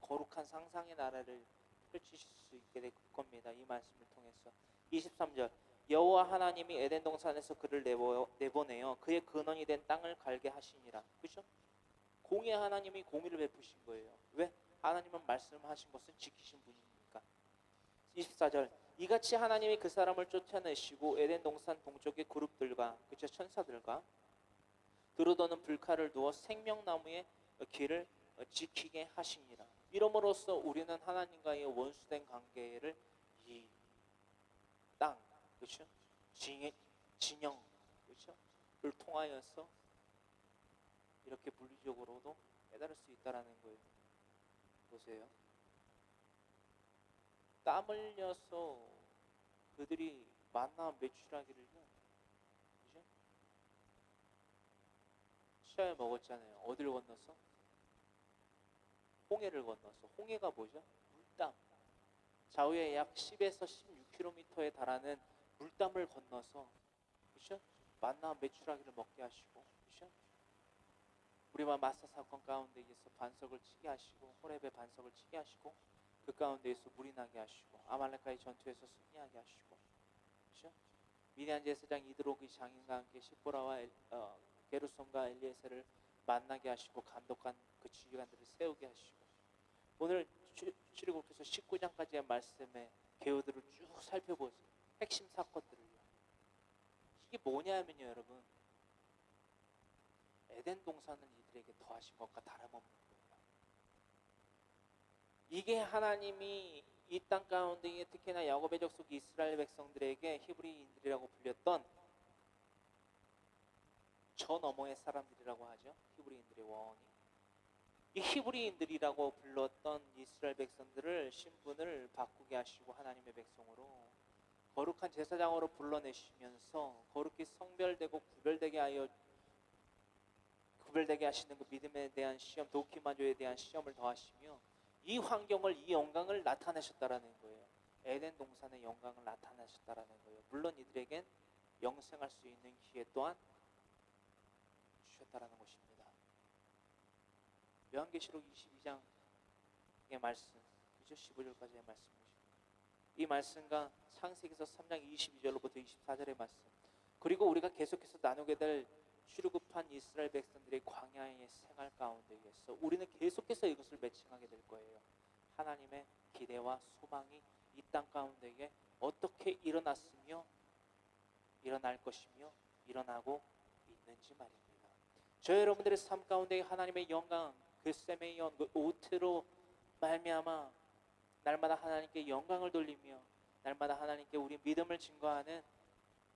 거룩한 상상의 나라를 펼치실 수 있게 될 겁니다. 이 말씀을 통해서 23절 여호와 하나님이 에덴 동산에서 그를 내보내어 그의 근원이 된 땅을 갈게 하시니라. 그렇죠? 공의 하나님이 공의를 베푸신 거예요. 왜? 하나님은 말씀하신 것은 지키신 분이니까. 24절 이같이 하나님이 그 사람을 쫓아내시고 에덴 동산 동쪽의 그룹들과 그쵸 천사들과 두루도는 불칼을 두어 생명나무의 길을 지키게 하시니라. 이름으로써 우리는 하나님과의 원수된 관계를 이 땅, 그렇죠? 진영, 그렇죠?를 통하여서 이렇게 물리적으로도 깨달을 수 있다라는 거예요. 보세요. 땀 흘려서 그들이 만나 매출하기를요. 그죠? 시험에 먹었잖아요. 어디를 건너서? 홍해를 건너서. 홍해가 뭐죠? 물담. 좌우에 약 10에서 16km에 달하는 물담을 건너서, 그죠? 만나 매출하기를 먹게 하시고, 그죠? 우리와 마사 사건 가운데에서 반석을 치게 하시고, 호렙의 반석을 치게 하시고, 그 가운데에서 물이 나게 하시고, 아말렉과의 전투에서 승리하게 하시고, 그죠? 미디안 제사장 이드록의 장인과 함께 십보라와 게르솜과 엘리에셀을 만나게 하시고, 감독한 그 지휘관들을 세우게 하시고, 오늘 출애굽기서 19장까지의 말씀의 개요들을 쭉 살펴보세요. 핵심 사건들을요. 이게 뭐냐면요, 여러분. 에덴 동산을 이들에게 더하신 것과 다름없는 거예요. 이게 하나님이 이 땅 가운데에 특히나 야곱의 족속 이스라엘 백성들에게 히브리인들이라고 불렸던 저 너머의 사람들이라고 하죠. 히브리인들의 원이. 이 히브리인들이라고 불렀던 이스라엘 백성들을 신분을 바꾸게 하시고 하나님의 백성으로 거룩한 제사장으로 불러내시면서 거룩히 성별되고 구별되게 하시는 그 믿음에 대한 시험, 도키마조에 대한 시험을 더하시며 이 환경을, 이 영광을 나타내셨다라는 거예요. 에덴 동산의 영광을 나타내셨다라는 거예요. 물론 이들에겐 영생할 수 있는 기회 또한 주셨다라는 것입니다. 요한계시록 22장의 말씀, 그죠? 15절까지의 말씀이죠. 이 말씀과 창세기서 3장 22절로부터 24절의 말씀, 그리고 우리가 계속해서 나누게 될 출애굽한 이스라엘 백성들의 광야의 생활 가운데에서 우리는 계속해서 이것을 매칭하게 될 거예요. 하나님의 기대와 소망이 이 땅 가운데에 어떻게 일어났으며 일어날 것이며 일어나고 있는지 말입니다. 저 여러분들의 삶 가운데 하나님의 영광, 그 세메이온, 그 오트로 말미암아 날마다 하나님께 영광을 돌리며 날마다 하나님께 우리 믿음을 증거하는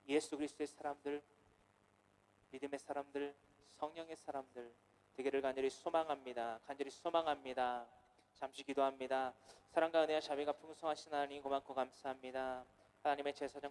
예수 그리스도의 사람들, 믿음의 사람들, 성령의 사람들 되기를 간절히 소망합니다. 간절히 소망합니다. 잠시 기도합니다. 사랑과 은혜와 자비가 풍성하신 하나님 고맙고 감사합니다. 하나님의 제사장